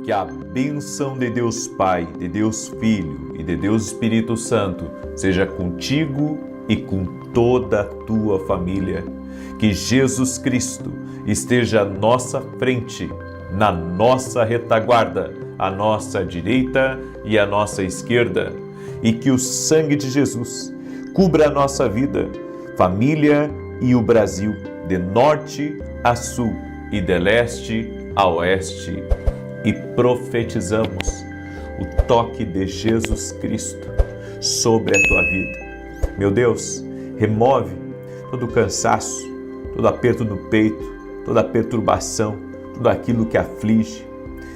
Que a bênção de Deus Pai, de Deus Filho e de Deus Espírito Santo seja contigo e com toda a tua família. Que Jesus Cristo esteja à nossa frente, na nossa retaguarda, à nossa direita e à nossa esquerda. E que o sangue de Jesus cubra a nossa vida, família e o Brasil, de norte a sul e de leste a oeste. E profetizamos o toque de Jesus Cristo sobre a tua vida. Meu Deus, remove todo o cansaço, todo aperto no peito, toda a perturbação, tudo aquilo que aflige.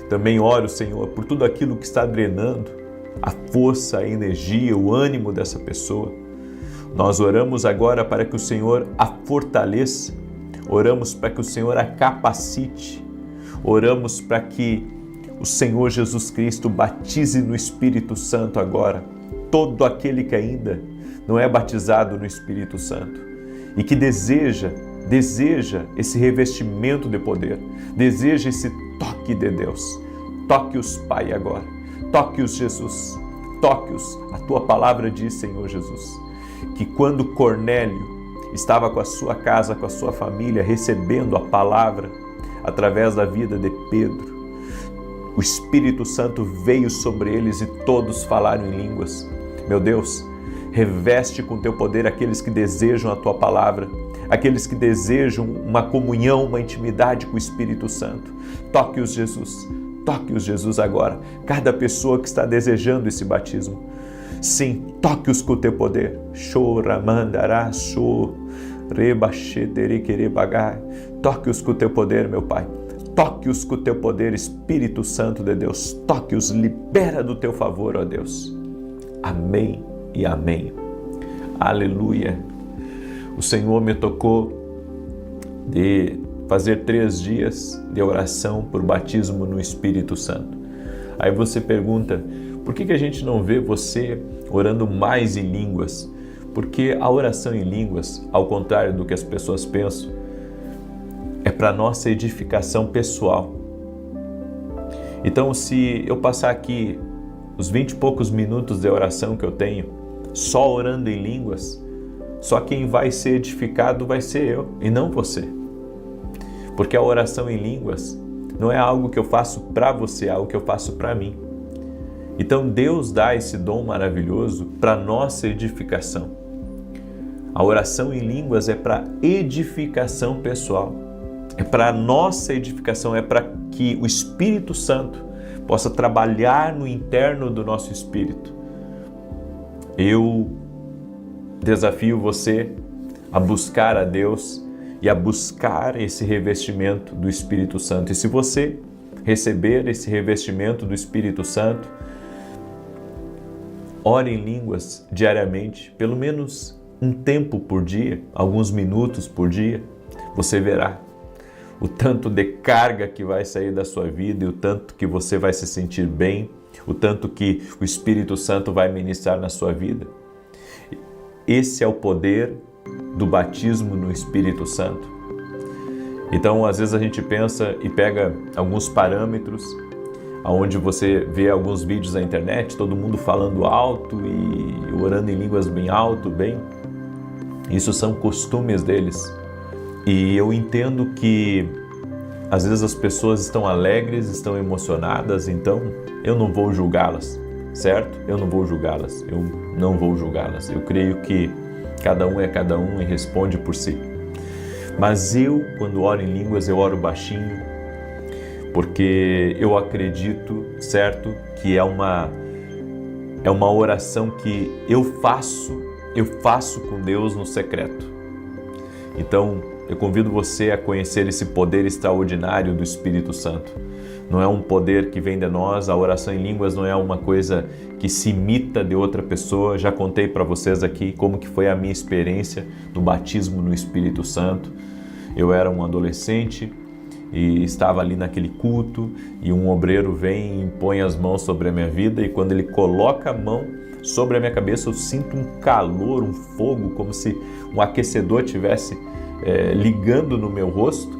Também oro, Senhor, por tudo aquilo que está drenando a força, a energia, o ânimo dessa pessoa. Nós oramos agora para que o Senhor a fortaleça, oramos para que o Senhor a capacite, oramos para que o Senhor Jesus Cristo batize no Espírito Santo agora todo aquele que ainda não é batizado no Espírito Santo e que deseja esse revestimento de poder, deseja esse toque de Deus. Toque-os, Pai, agora. Toque-os, Jesus. Toque-os. A tua palavra diz, Senhor Jesus, que quando Cornélio estava com a sua casa, com a sua família, recebendo a palavra através da vida de Pedro, o Espírito Santo veio sobre eles e todos falaram em línguas. Meu Deus, reveste com teu poder aqueles que desejam a tua palavra, aqueles que desejam uma comunhão, uma intimidade com o Espírito Santo. Toque-os, Jesus. Toque-os, Jesus, agora. Cada pessoa que está desejando esse batismo. Sim, toque-os com o teu poder. Toque-os com o teu poder, meu Pai. Toque-os com o teu poder, Espírito Santo de Deus. Toque-os, libera do teu favor, ó Deus. Amém e amém. Aleluia. O Senhor me tocou de fazer 3 dias de oração por batismo no Espírito Santo. Aí você pergunta, por que a gente não vê você orando mais em línguas? Porque a oração em línguas, ao contrário do que as pessoas pensam, é para nossa edificação pessoal. Então, se eu passar aqui os 20 e poucos minutos de oração que eu tenho, só orando em línguas, só quem vai ser edificado vai ser eu e não você. Porque a oração em línguas não é algo que eu faço para você, é algo que eu faço para mim. Então, Deus dá esse dom maravilhoso para nossa edificação. A oração em línguas é para edificação pessoal. É para a nossa edificação, é para que o Espírito Santo possa trabalhar no interno do nosso espírito. Eu desafio você a buscar a Deus e a buscar esse revestimento do Espírito Santo. E se você receber esse revestimento do Espírito Santo, ore em línguas diariamente, pelo menos um tempo por dia, alguns minutos por dia, você verá o tanto de carga que vai sair da sua vida e o tanto que você vai se sentir bem, o tanto que o Espírito Santo vai ministrar na sua vida. Esse é o poder do batismo no Espírito Santo. Então, às vezes a gente pensa e pega alguns parâmetros, onde você vê alguns vídeos na internet, todo mundo falando alto e orando em línguas bem alto, bem. Isso são costumes deles. E eu entendo que às vezes as pessoas estão alegres, estão emocionadas, então eu não vou julgá-las, certo? Eu não vou julgá-las, Eu creio que cada um é cada um e responde por si. Mas eu, quando oro em línguas, eu oro baixinho, porque eu acredito, certo, que é uma oração que eu faço com Deus no secreto. Então, eu convido você a conhecer esse poder extraordinário do Espírito Santo. Não é um poder que vem de nós, a oração em línguas não é uma coisa que se imita de outra pessoa. Já contei para vocês aqui como que foi a minha experiência do batismo no Espírito Santo. Eu era um adolescente e estava ali naquele culto e um obreiro vem e impõe as mãos sobre a minha vida e quando ele coloca a mão sobre a minha cabeça eu sinto um calor, um fogo, como se um aquecedor tivesse ligado no meu rosto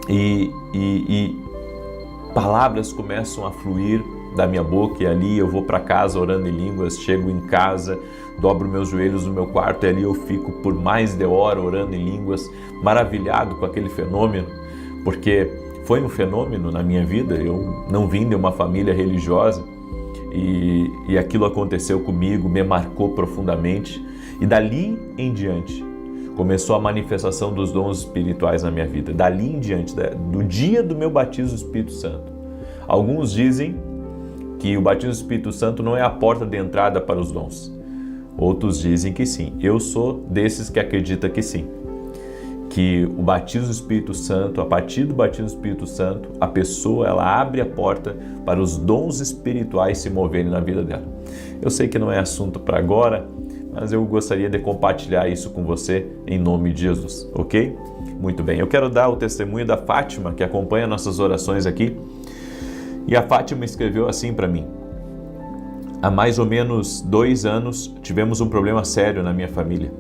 e palavras começam a fluir da minha boca, e ali eu vou para casa orando em línguas, chego em casa, dobro meus joelhos no meu quarto e ali eu fico por mais de hora orando em línguas, maravilhado com aquele fenômeno, porque foi um fenômeno na minha vida. Eu não vim de uma família religiosa e aquilo aconteceu comigo, me marcou profundamente, e dali em diante começou a manifestação dos dons espirituais na minha vida. Dali em diante, do dia do meu batismo do Espírito Santo. Alguns dizem que o batismo do Espírito Santo não é a porta de entrada para os dons. Outros dizem que sim. Eu sou desses que acredita que sim. Que o batismo do Espírito Santo, a partir do batismo do Espírito Santo, a pessoa ela abre a porta para os dons espirituais se moverem na vida dela. Eu sei que não é assunto para agora, mas eu gostaria de compartilhar isso com você em nome de Jesus, ok? Muito bem, eu quero dar o testemunho da Fátima, que acompanha nossas orações aqui. E a Fátima escreveu assim para mim: há mais ou menos 2 anos tivemos um problema sério na minha família.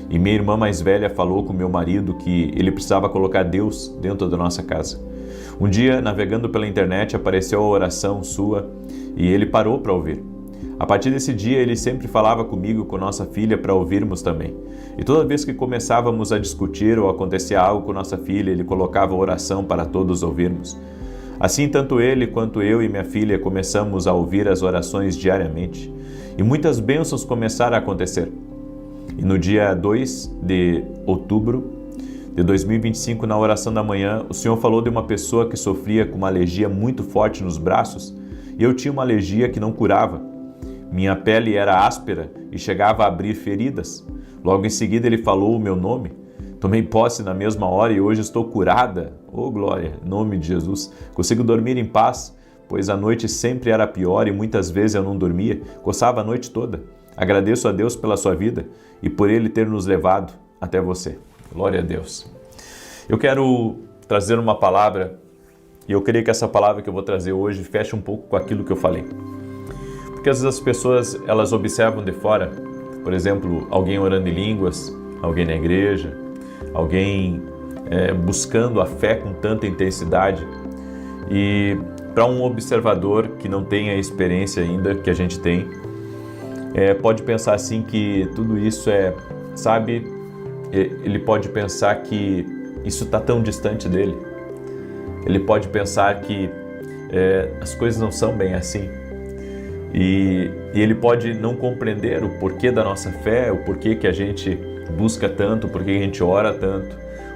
E minha irmã mais velha falou com meu marido que ele precisava colocar Deus dentro da nossa casa. Um dia, navegando pela internet, apareceu a oração sua e ele parou para ouvir. A partir desse dia, ele sempre falava comigo e com nossa filha para ouvirmos também. E toda vez que começávamos a discutir ou acontecia algo com nossa filha, ele colocava oração para todos ouvirmos. Assim, tanto ele quanto eu e minha filha começamos a ouvir as orações diariamente. E muitas bênçãos começaram a acontecer. E no dia 2 de outubro de 2025, na oração da manhã, o Senhor falou de uma pessoa que sofria com uma alergia muito forte nos braços. E eu tinha uma alergia que não curava. Minha pele era áspera e chegava a abrir feridas. Logo em seguida ele falou o meu nome. Tomei posse na mesma hora e hoje estou curada. Oh glória, em nome de Jesus. Consigo dormir em paz, pois a noite sempre era pior e muitas vezes eu não dormia. Coçava a noite toda. Agradeço a Deus pela sua vida e por Ele ter nos levado até você. Glória a Deus. Eu quero trazer uma palavra e eu creio que essa palavra que eu vou trazer hoje fecha um pouco com aquilo que eu falei. Porque às vezes as pessoas, elas observam de fora, por exemplo, alguém orando em línguas, alguém na igreja, alguém buscando a fé com tanta intensidade. E para um observador que não tem a experiência ainda que a gente tem, pode pensar assim que tudo isso ele pode pensar que isso está tão distante dele. Ele pode pensar que as coisas não são bem assim. E ele pode não compreender o porquê da nossa fé, o porquê que a gente busca tanto, o porquê que a gente ora tanto,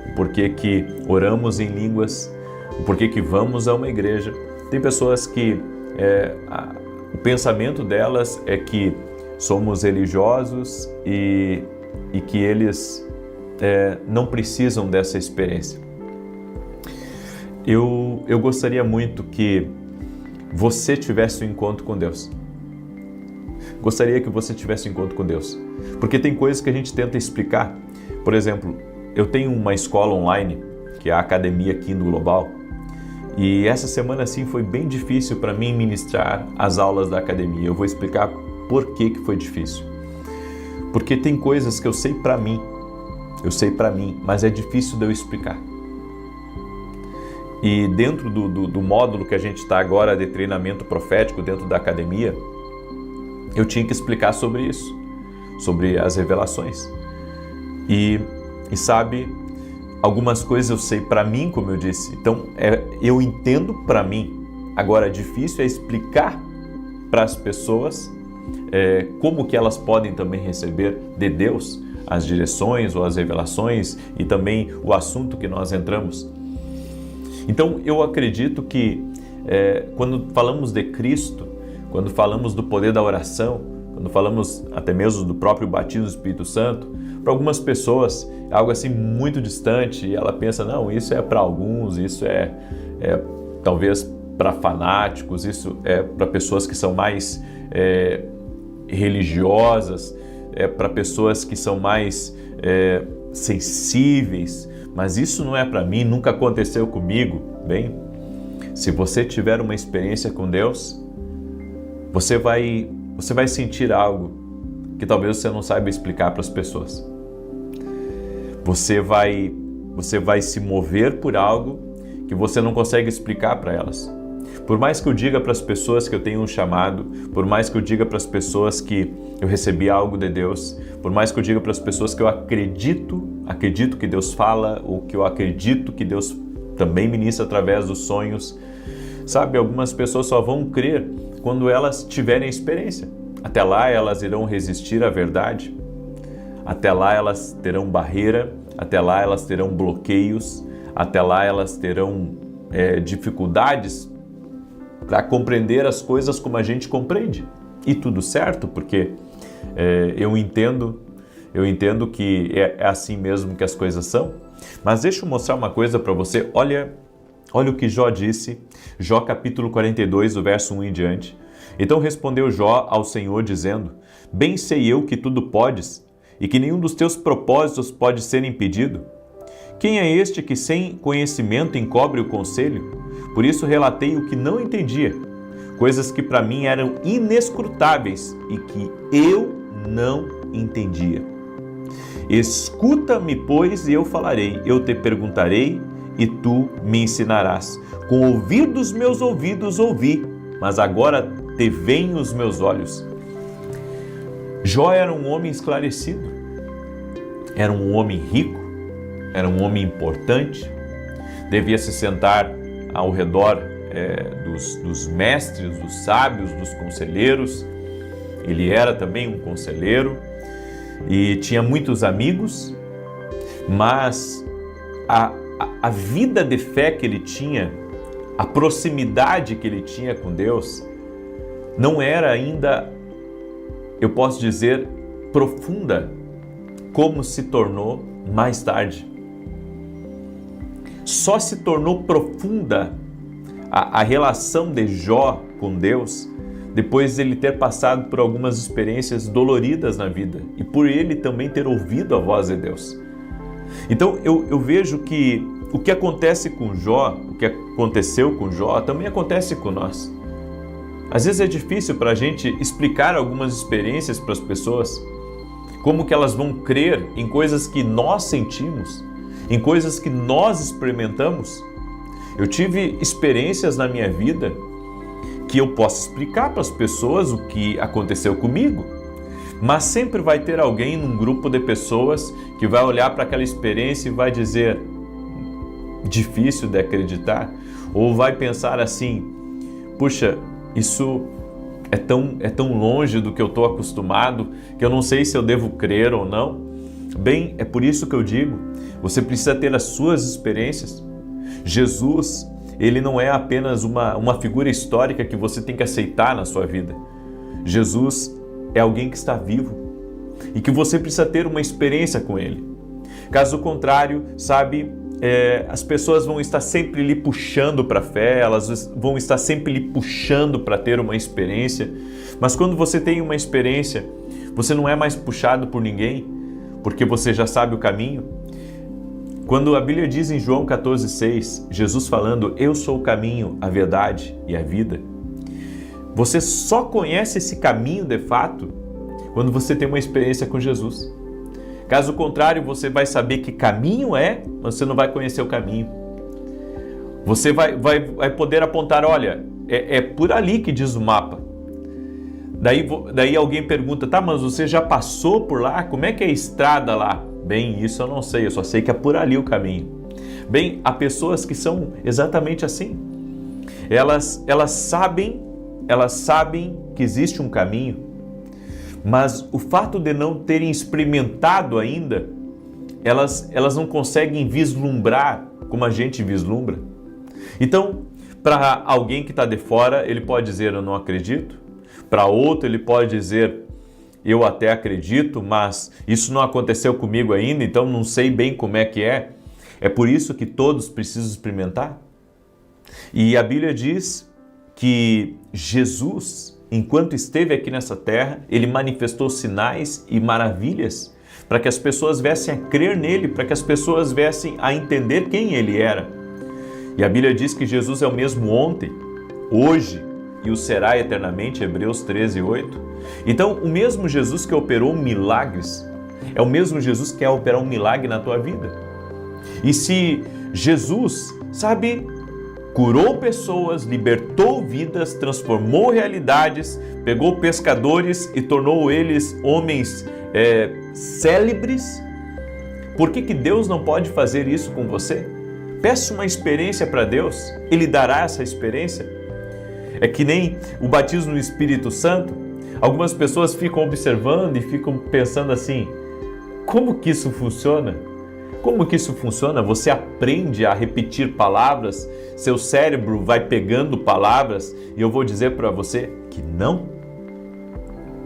o porquê que oramos em línguas, o porquê que vamos a uma igreja. Tem pessoas que o pensamento delas é que somos religiosos e que eles não precisam dessa experiência. Eu gostaria muito que você tivesse um encontro com Deus. Gostaria que você tivesse um encontro com Deus. Porque tem coisas que a gente tenta explicar. Por exemplo, eu tenho uma escola online, que é a Academia Kindle Global, e essa semana sim foi bem difícil para mim ministrar as aulas da academia. Eu vou explicar por que foi difícil. Porque tem coisas que eu sei para mim, mas é difícil de eu explicar. E dentro do módulo que a gente está agora de treinamento profético dentro da academia, eu tinha que explicar sobre isso, sobre as revelações. E sabe, algumas coisas eu sei para mim, como eu disse, então eu entendo para mim. Agora, difícil é explicar para as pessoas como que elas podem também receber de Deus as direções ou as revelações e também o assunto que nós entramos. Então, eu acredito que quando falamos de Cristo, quando falamos do poder da oração, quando falamos até mesmo do próprio batismo do Espírito Santo, para algumas pessoas é algo assim muito distante e ela pensa, não, isso é para alguns, isso é talvez para fanáticos, isso é para pessoas que são mais religiosas, para pessoas que são mais sensíveis, mas isso não é para mim, nunca aconteceu comigo. Bem, se você tiver uma experiência com Deus, você vai sentir algo que talvez você não saiba explicar para as pessoas. Você vai se mover por algo que você não consegue explicar para elas. Por mais que eu diga para as pessoas que eu tenho um chamado, por mais que eu diga para as pessoas que eu recebi algo de Deus, por mais que eu diga para as pessoas que eu acredito que Deus fala, ou que eu acredito que Deus também ministra através dos sonhos, sabe, algumas pessoas só vão crer quando elas tiverem experiência. Até lá elas irão resistir à verdade, até lá elas terão barreira, até lá elas terão bloqueios, até lá elas terão dificuldades para compreender as coisas como a gente compreende. E tudo certo, porque eu entendo que é assim mesmo que as coisas são. Mas deixa eu mostrar uma coisa para você. Olha o que Jó disse, Jó capítulo 42, do verso 1 em diante. Então respondeu Jó ao Senhor, dizendo: Bem sei eu que tudo podes, e que nenhum dos teus propósitos pode ser impedido. Quem é este que sem conhecimento encobre o conselho? Por isso relatei o que não entendia, coisas que para mim eram inescrutáveis e que eu não entendia. Escuta-me, pois, e eu falarei, eu te perguntarei e tu me ensinarás. Com o ouvir dos meus ouvidos ouvi, mas agora te veem os meus olhos. Jó era um homem esclarecido, era um homem rico, era um homem importante, devia se sentar ao redor dos mestres, dos sábios, dos conselheiros. Ele era também um conselheiro e tinha muitos amigos, mas a vida de fé que ele tinha, a proximidade que ele tinha com Deus, não era ainda, eu posso dizer, profunda, como se tornou mais tarde. Só se tornou profunda a relação de Jó com Deus depois de ele ter passado por algumas experiências doloridas na vida e por ele também ter ouvido a voz de Deus. Então eu vejo que o que acontece com Jó, o que aconteceu com Jó, também acontece com nós. Às vezes é difícil para a gente explicar algumas experiências para as pessoas, como que elas vão crer em coisas que nós sentimos, em coisas que nós experimentamos. Eu tive experiências na minha vida que eu posso explicar para as pessoas o que aconteceu comigo, mas sempre vai ter alguém num grupo de pessoas que vai olhar para aquela experiência e vai dizer: difícil de acreditar, ou vai pensar assim: puxa, isso é tão longe do que eu estou acostumado que eu não sei se eu devo crer ou não. Bem, é por isso que eu digo, você precisa ter as suas experiências. Jesus, ele não é apenas uma figura histórica que você tem que aceitar na sua vida. Jesus é alguém que está vivo e que você precisa ter uma experiência com ele. Caso contrário, sabe, as pessoas vão estar sempre lhe puxando para a fé, elas vão estar sempre lhe puxando para ter uma experiência, mas quando você tem uma experiência, você não é mais puxado por ninguém, porque você já sabe o caminho. Quando a Bíblia diz em João 14,6, Jesus falando: eu sou o caminho, a verdade e a vida, você só conhece esse caminho de fato quando você tem uma experiência com Jesus. Caso contrário, você vai saber que caminho é, mas você não vai conhecer o caminho. Você vai poder apontar: olha, é por ali que diz o mapa. Daí alguém pergunta: tá, mas você já passou por lá? Como é que é a estrada lá? Bem, isso eu não sei, eu só sei que é por ali o caminho. Bem, há pessoas que são exatamente assim. Elas sabem que existe um caminho, mas o fato de não terem experimentado ainda, elas não conseguem vislumbrar como a gente vislumbra. Então, para alguém que está de fora, ele pode dizer: eu não acredito. Para outro, ele pode dizer: eu até acredito, mas isso não aconteceu comigo ainda, então não sei bem como é que é. É por isso que todos precisam experimentar. E a Bíblia diz que Jesus, enquanto esteve aqui nessa terra, ele manifestou sinais e maravilhas para que as pessoas viessem a crer nele, para que as pessoas viessem a entender quem ele era. E a Bíblia diz que Jesus é o mesmo ontem, hoje e o será eternamente, Hebreus 13:8. Então, o mesmo Jesus que operou milagres é o mesmo Jesus que quer operar um milagre na tua vida. E se Jesus, sabe, curou pessoas, libertou vidas, transformou realidades, pegou pescadores e tornou eles homens célebres. Por que Deus não pode fazer isso com você? Peça uma experiência para Deus, Ele dará essa experiência. É que nem o batismo no Espírito Santo. Algumas pessoas ficam observando e ficam pensando assim, como que isso funciona? Como que isso funciona? Você aprende a repetir palavras, seu cérebro vai pegando palavras e eu vou dizer para você que não.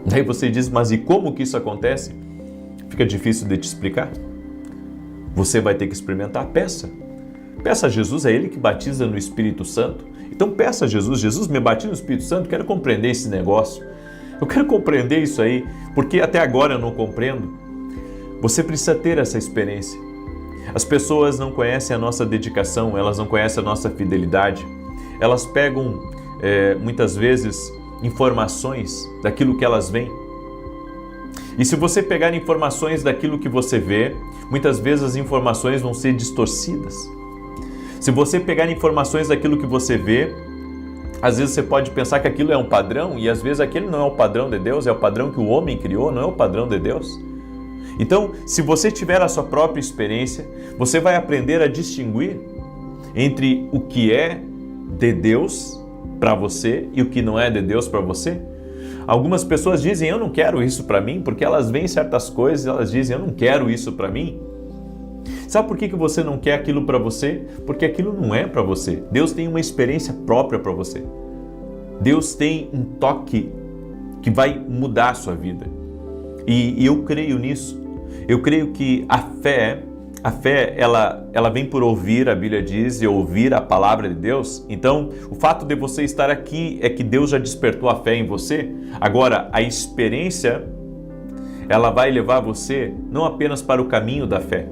Daí você diz, mas e como que isso acontece? Fica difícil de te explicar. Você vai ter que experimentar, peça. Peça a Jesus, é Ele que batiza no Espírito Santo. Então peça a Jesus, Jesus me batiza no Espírito Santo, quero compreender esse negócio. Eu quero compreender isso aí, porque até agora eu não compreendo. Você precisa ter essa experiência. As pessoas não conhecem a nossa dedicação, elas não conhecem a nossa fidelidade. Elas pegam, muitas vezes, informações daquilo que elas veem. E se você pegar informações daquilo que você vê, muitas vezes as informações vão ser distorcidas. Se você pegar informações daquilo que você vê, às vezes você pode pensar que aquilo é um padrão e às vezes aquele não é o padrão de Deus, é o padrão que o homem criou, não é o padrão de Deus. Então, se você tiver a sua própria experiência, você vai aprender a distinguir entre o que é de Deus para você e o que não é de Deus para você. Algumas pessoas dizem, eu não quero isso para mim, porque elas veem certas coisas e elas dizem, eu não quero isso para mim. Sabe por que você não quer aquilo para você? Porque aquilo não é para você. Deus tem uma experiência própria para você. Deus tem um toque que vai mudar a sua vida. E eu creio nisso. Eu creio que a fé ela vem por ouvir, a Bíblia diz, e ouvir a palavra de Deus. Então, o fato de você estar aqui é que Deus já despertou a fé em você. Agora, a experiência, ela vai levar você não apenas para o caminho da fé,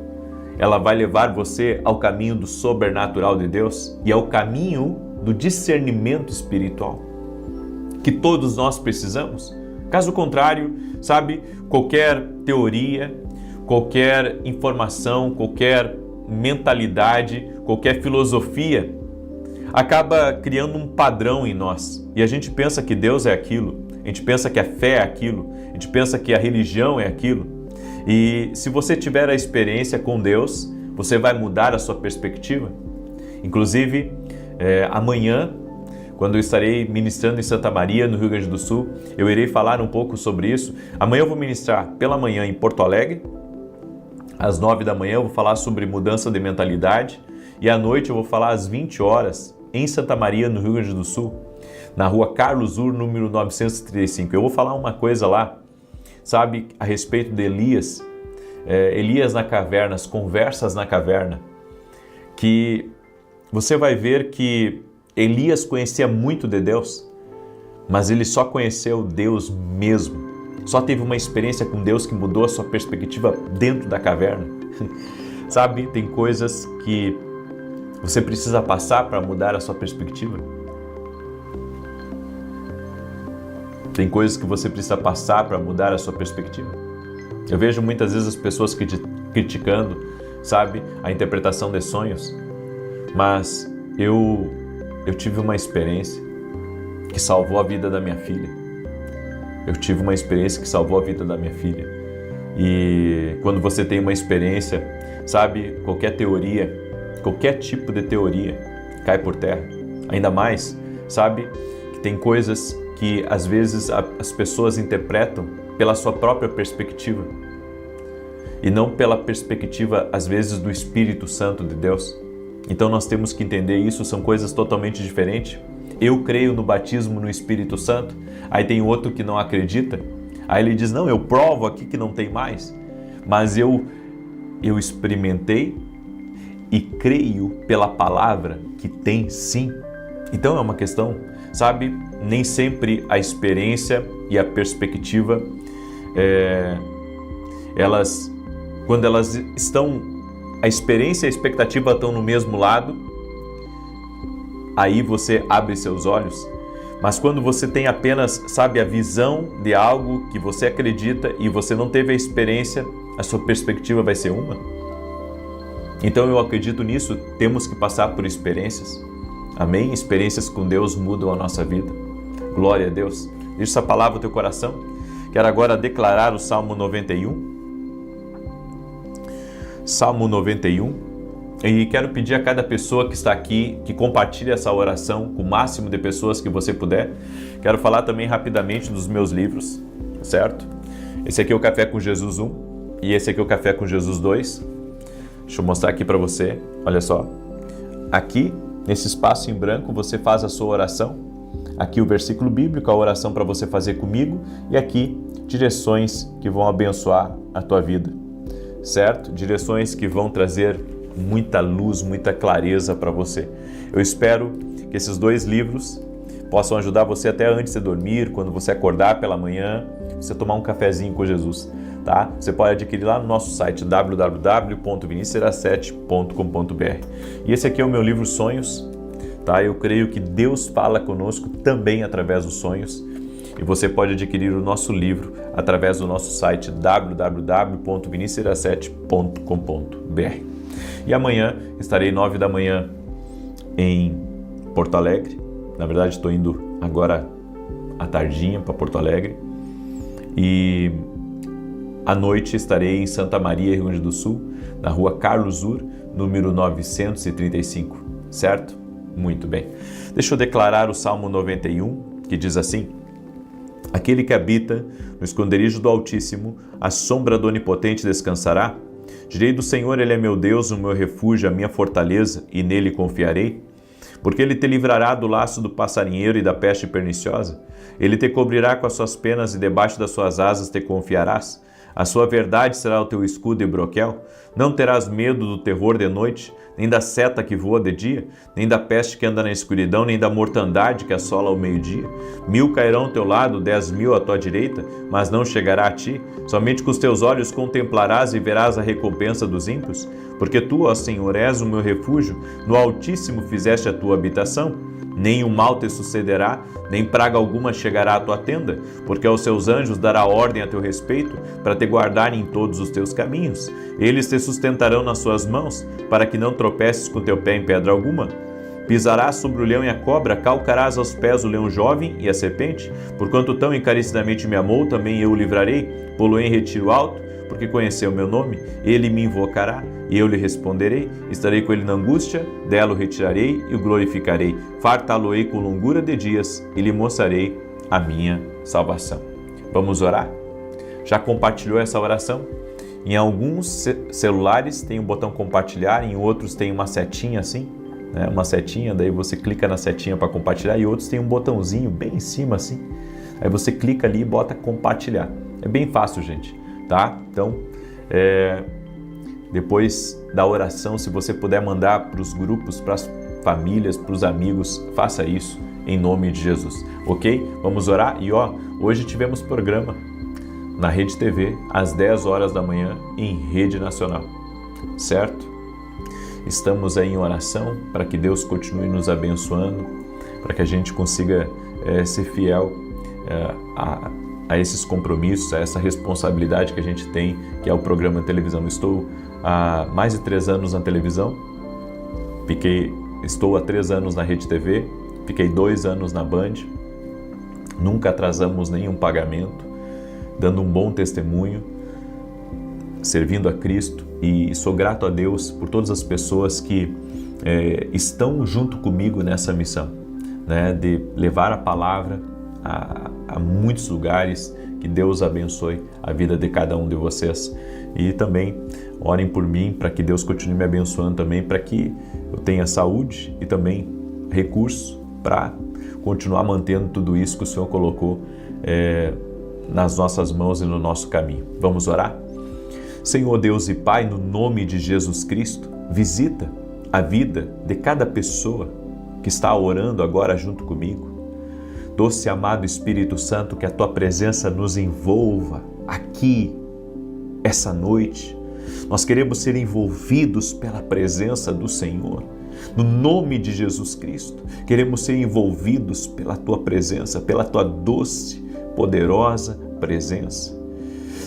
ela vai levar você ao caminho do sobrenatural de Deus e ao caminho do discernimento espiritual, que todos nós precisamos. Caso contrário, sabe, qualquer teoria, qualquer informação, qualquer mentalidade, qualquer filosofia acaba criando um padrão em nós. E a gente pensa que Deus é aquilo, a gente pensa que a fé é aquilo, a gente pensa que a religião é aquilo. E se você tiver a experiência com Deus, você vai mudar a sua perspectiva. Inclusive, amanhã, quando eu estarei ministrando em Santa Maria, no Rio Grande do Sul, eu irei falar um pouco sobre isso. Amanhã eu vou ministrar pela manhã em Porto Alegre. Às 9 da manhã eu vou falar sobre mudança de mentalidade. E à noite eu vou falar às 20 horas em Santa Maria, no Rio Grande do Sul, na rua Carlos Ur, número 935. Eu vou falar uma coisa lá, sabe, a respeito de Elias. Elias na caverna, as conversas na caverna. Que você vai ver que Elias conhecia muito de Deus, mas ele só conheceu Deus mesmo. Só teve uma experiência com Deus que mudou a sua perspectiva dentro da caverna. Sabe, tem coisas que você precisa passar para mudar a sua perspectiva. Tem coisas que você precisa passar para mudar a sua perspectiva. Eu vejo muitas vezes as pessoas criticando, sabe, a interpretação de sonhos, mas eu tive uma experiência que salvou a vida da minha filha. Eu tive uma experiência que salvou a vida da minha filha. E quando você tem uma experiência, sabe, qualquer teoria, qualquer tipo de teoria cai por terra. Ainda mais, sabe, que tem coisas que às vezes as pessoas interpretam pela sua própria perspectiva e não pela perspectiva, às vezes, do Espírito Santo de Deus. Então nós temos que entender isso, são coisas totalmente diferentes. Eu creio no batismo no Espírito Santo, aí tem outro que não acredita, aí ele diz, não, eu provo aqui que não tem mais, mas eu experimentei e creio pela palavra que tem sim. Então é uma questão, sabe, nem sempre a experiência e a perspectiva, quando elas estão, a experiência e a expectativa estão no mesmo lado, aí você abre seus olhos. Mas quando você tem apenas, sabe, a visão de algo que você acredita e você não teve a experiência, a sua perspectiva vai ser uma. Então eu acredito nisso, temos que passar por experiências. Amém? Experiências com Deus mudam a nossa vida. Glória a Deus. Deixa essa palavra no teu coração. Quero agora declarar o Salmo 91. Salmo 91. E quero pedir a cada pessoa que está aqui que compartilhe essa oração com o máximo de pessoas que você puder. Quero falar também rapidamente dos meus livros, certo? Esse aqui é o Café com Jesus 1 e esse aqui é o Café com Jesus 2. Deixa eu mostrar aqui para você. Olha só. Aqui, nesse espaço em branco, você faz a sua oração. Aqui o versículo bíblico, a oração para você fazer comigo. E aqui, direções que vão abençoar a tua vida, certo? Direções que vão trazer muita luz, muita clareza para você. Eu espero que esses 2 livros possam ajudar você até antes de dormir, quando você acordar pela manhã, você tomar um cafezinho com Jesus, tá? Você pode adquirir lá no nosso site www.vinicius7.com.br. E esse aqui é o meu livro Sonhos, tá? Eu creio que Deus fala conosco também através dos sonhos. E você pode adquirir o nosso livro através do nosso site www.vinicius7.com.br. E amanhã estarei 9 da manhã em Porto Alegre. Na verdade, estou indo agora à tardinha para Porto Alegre. E à noite estarei em Santa Maria, Rio Grande do Sul, na rua Carlos Ur, número 935. Certo? Muito bem. Deixa eu declarar o Salmo 91, que diz assim: Aquele que habita no esconderijo do Altíssimo, à sombra do Onipotente descansará. Direi do Senhor, Ele é meu Deus, o meu refúgio, a minha fortaleza, e nele confiarei. Porque Ele te livrará do laço do passarinheiro e da peste perniciosa. Ele te cobrirá com as suas penas e debaixo das suas asas te confiarás. A sua verdade será o teu escudo e broquel. Não terás medo do terror de noite, nem da seta que voa de dia, nem da peste que anda na escuridão, nem da mortandade que assola ao meio-dia. 1000 cairão ao teu lado, 10.000 à tua direita, mas não chegará a ti. Somente com os teus olhos contemplarás e verás a recompensa dos ímpios. Porque tu, ó Senhor, és o meu refúgio, no Altíssimo fizeste a tua habitação. Nem o mal te sucederá, nem praga alguma chegará à tua tenda, porque aos seus anjos dará ordem a teu respeito, para te guardarem em todos os teus caminhos. Eles te sustentarão nas suas mãos, para que não tropeces com teu pé em pedra alguma. Pisarás sobre o leão e a cobra, calcarás aos pés o leão jovem e a serpente. Porquanto tão encarecidamente me amou, também eu o livrarei, pô-lo em retiro alto, porque conheceu o meu nome. Ele me invocará, e eu lhe responderei. Estarei com ele na angústia, dela o retirarei e o glorificarei. Fartá-lo-ei com longura de dias, e lhe mostrarei a minha salvação. Vamos orar? Já compartilhou essa oração? Em alguns celulares tem um botão compartilhar, em outros tem uma setinha assim, né? Uma setinha, daí você clica na setinha para compartilhar, e outros tem um botãozinho bem em cima assim. Aí você clica ali e bota compartilhar. É bem fácil, gente, tá? Então, depois da oração, se você puder mandar para os grupos, para as famílias, para os amigos, faça isso em nome de Jesus, ok? Vamos orar? E hoje tivemos programa na Rede TV, às 10 horas da manhã, em Rede Nacional, certo? Estamos aí em oração para que Deus continue nos abençoando, para que a gente consiga ser fiel a esses compromissos, a essa responsabilidade que a gente tem, que é o programa de televisão. Estou há mais de 3 anos na televisão, estou há 3 anos na Rede TV, fiquei 2 anos na Band, nunca atrasamos nenhum pagamento, dando um bom testemunho, servindo a Cristo, e sou grato a Deus por todas as pessoas que estão junto comigo nessa missão, né, de levar a palavra a muitos lugares. Que Deus abençoe a vida de cada um de vocês, e também orem por mim para que Deus continue me abençoando também, para que eu tenha saúde e também recursos para continuar mantendo tudo isso que o Senhor colocou nas nossas mãos e no nosso caminho. Vamos orar? Senhor Deus e Pai, no nome de Jesus Cristo, visita a vida de cada pessoa que está orando agora junto comigo. Doce amado Espírito Santo, que a Tua presença nos envolva aqui, essa noite. Nós queremos ser envolvidos pela presença do Senhor. No nome de Jesus Cristo, queremos ser envolvidos pela Tua presença, pela Tua doce, poderosa presença.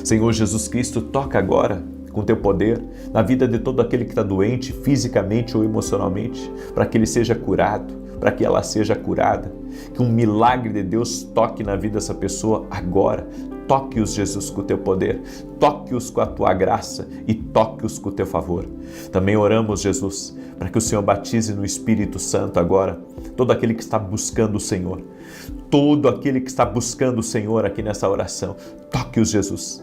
Senhor Jesus Cristo, toca agora com Teu poder na vida de todo aquele que está doente, fisicamente ou emocionalmente, para que ele seja curado, para que ela seja curada. Que um milagre de Deus toque na vida dessa pessoa agora. Toque-os, Jesus, com o teu poder, toque-os com a tua graça e toque-os com o teu favor. Também oramos, Jesus, para que o Senhor batize no Espírito Santo agora todo aquele que está buscando o Senhor. Todo aquele que está buscando o Senhor aqui nessa oração, toque-os, Jesus.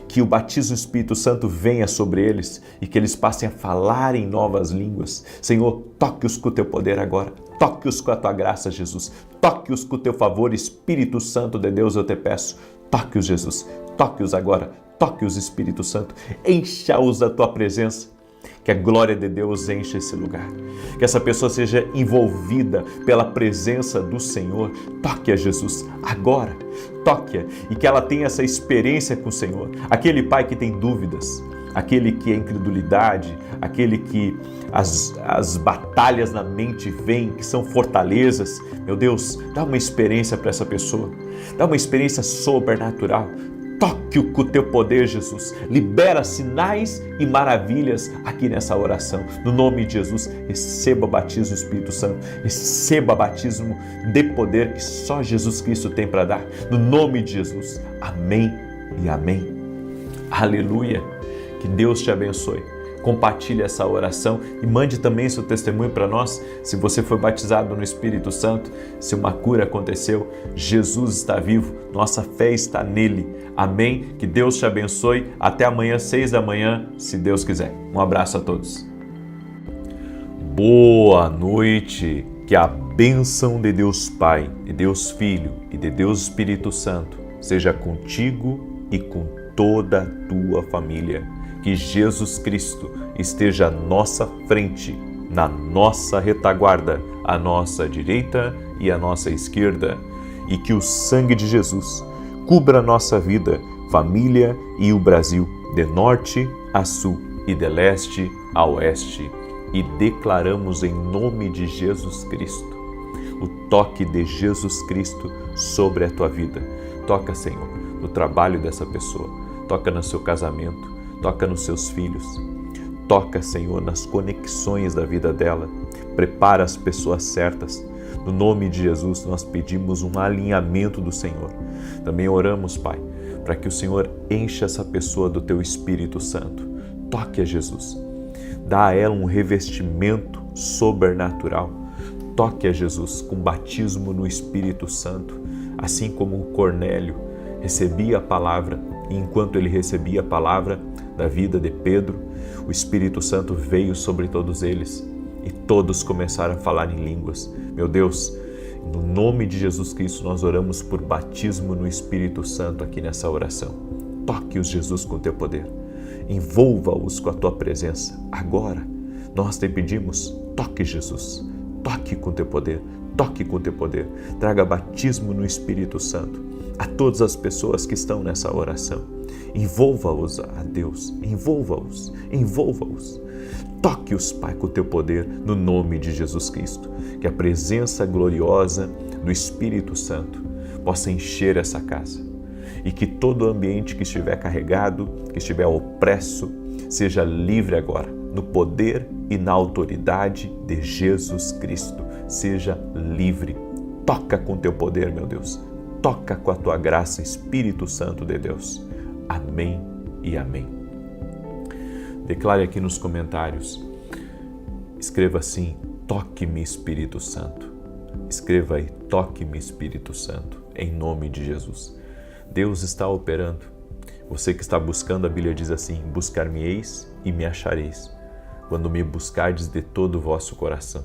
Que o batismo do Espírito Santo venha sobre eles e que eles passem a falar em novas línguas. Senhor, toque-os com o teu poder agora. Toque-os com a tua graça, Jesus. Toque-os com o teu favor, Espírito Santo de Deus, eu te peço. Toque-os, Jesus. Toque-os agora. Toque-os, Espírito Santo. Encha-os da tua presença. Que a glória de Deus enche esse lugar. Que essa pessoa seja envolvida pela presença do Senhor. Toque-a, Jesus, agora. Toque-a e que ela tenha essa experiência com o Senhor. Aquele pai que tem dúvidas, aquele que é incredulidade, aquele que as batalhas na mente vêm, que são fortalezas. Meu Deus, dá uma experiência para essa pessoa. Dá uma experiência sobrenatural. Toque-o com o teu poder, Jesus. Libera sinais e maravilhas aqui nessa oração. No nome de Jesus, receba batismo do Espírito Santo. Receba batismo de poder que só Jesus Cristo tem para dar. No nome de Jesus. Amém e amém. Aleluia. Que Deus te abençoe. Compartilhe essa oração e mande também seu testemunho para nós. Se você foi batizado no Espírito Santo, se uma cura aconteceu, Jesus está vivo, nossa fé está nele. Amém? Que Deus te abençoe. Até amanhã, 6 da manhã, se Deus quiser. Um abraço a todos. Boa noite. Que a bênção de Deus Pai, de Deus Filho e de Deus Espírito Santo seja contigo e com toda a tua família. Que Jesus Cristo esteja à nossa frente, na nossa retaguarda, à nossa direita e à nossa esquerda. E que o sangue de Jesus cubra a nossa vida, família e o Brasil, de norte a sul e de leste a oeste. E declaramos em nome de Jesus Cristo o toque de Jesus Cristo sobre a tua vida. Toca, Senhor, no trabalho dessa pessoa. Toca no seu casamento. Toca nos seus filhos. Toca, Senhor, nas conexões da vida dela. Prepara as pessoas certas. No nome de Jesus, nós pedimos um alinhamento do Senhor. Também oramos, Pai, para que o Senhor encha essa pessoa do Teu Espírito Santo. Toque a Jesus. Dá a ela um revestimento sobrenatural. Toque a Jesus com batismo no Espírito Santo, assim como o Cornélio recebia a palavra, e enquanto ele recebia a palavra da vida de Pedro, o Espírito Santo veio sobre todos eles e todos começaram a falar em línguas. Meu Deus, no nome de Jesus Cristo, nós oramos por batismo no Espírito Santo aqui nessa oração. Toque-os, Jesus, com o teu poder. Envolva-os com a tua presença. Agora, nós te pedimos, toque, Jesus. Toque com o teu poder. Toque com o teu poder. Traga batismo no Espírito Santo a todas as pessoas que estão nessa oração. Envolva-os a Deus. Envolva-os. Envolva-os. Toque-os, Pai, com o teu poder, no nome de Jesus Cristo. Que a presença gloriosa do Espírito Santo possa encher essa casa. E que todo ambiente que estiver carregado, que estiver opresso, seja livre agora, no poder e na autoridade de Jesus Cristo. Seja livre. Toca com teu poder, meu Deus. Toca com a tua graça, Espírito Santo de Deus. Amém e amém. Declare aqui nos comentários. Escreva assim: toque-me, Espírito Santo. Escreva aí: toque-me, Espírito Santo, em nome de Jesus. Deus está operando. Você que está buscando, a Bíblia diz assim: buscar-me-eis e me achareis, quando me buscardes de todo o vosso coração.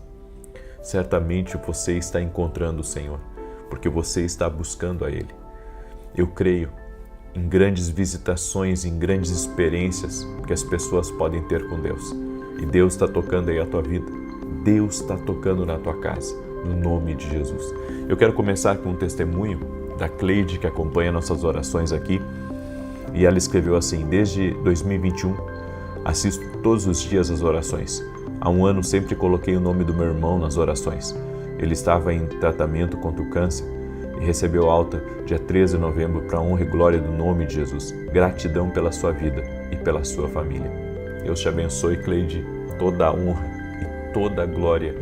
Certamente você está encontrando o Senhor, porque você está buscando a Ele. Eu creio em grandes visitações, em grandes experiências que as pessoas podem ter com Deus. E Deus está tocando aí a tua vida. Deus está tocando na tua casa, no nome de Jesus. Eu quero começar com um testemunho da Cleide, que acompanha nossas orações aqui. E ela escreveu assim: desde 2021, assisto todos os dias as orações. Há um ano sempre coloquei o nome do meu irmão nas orações. Ele estava em tratamento contra o câncer e recebeu alta dia 13 de novembro para a honra e glória do nome de Jesus. Gratidão pela sua vida e pela sua família. Deus te abençoe, Cleide. Toda a honra e toda a glória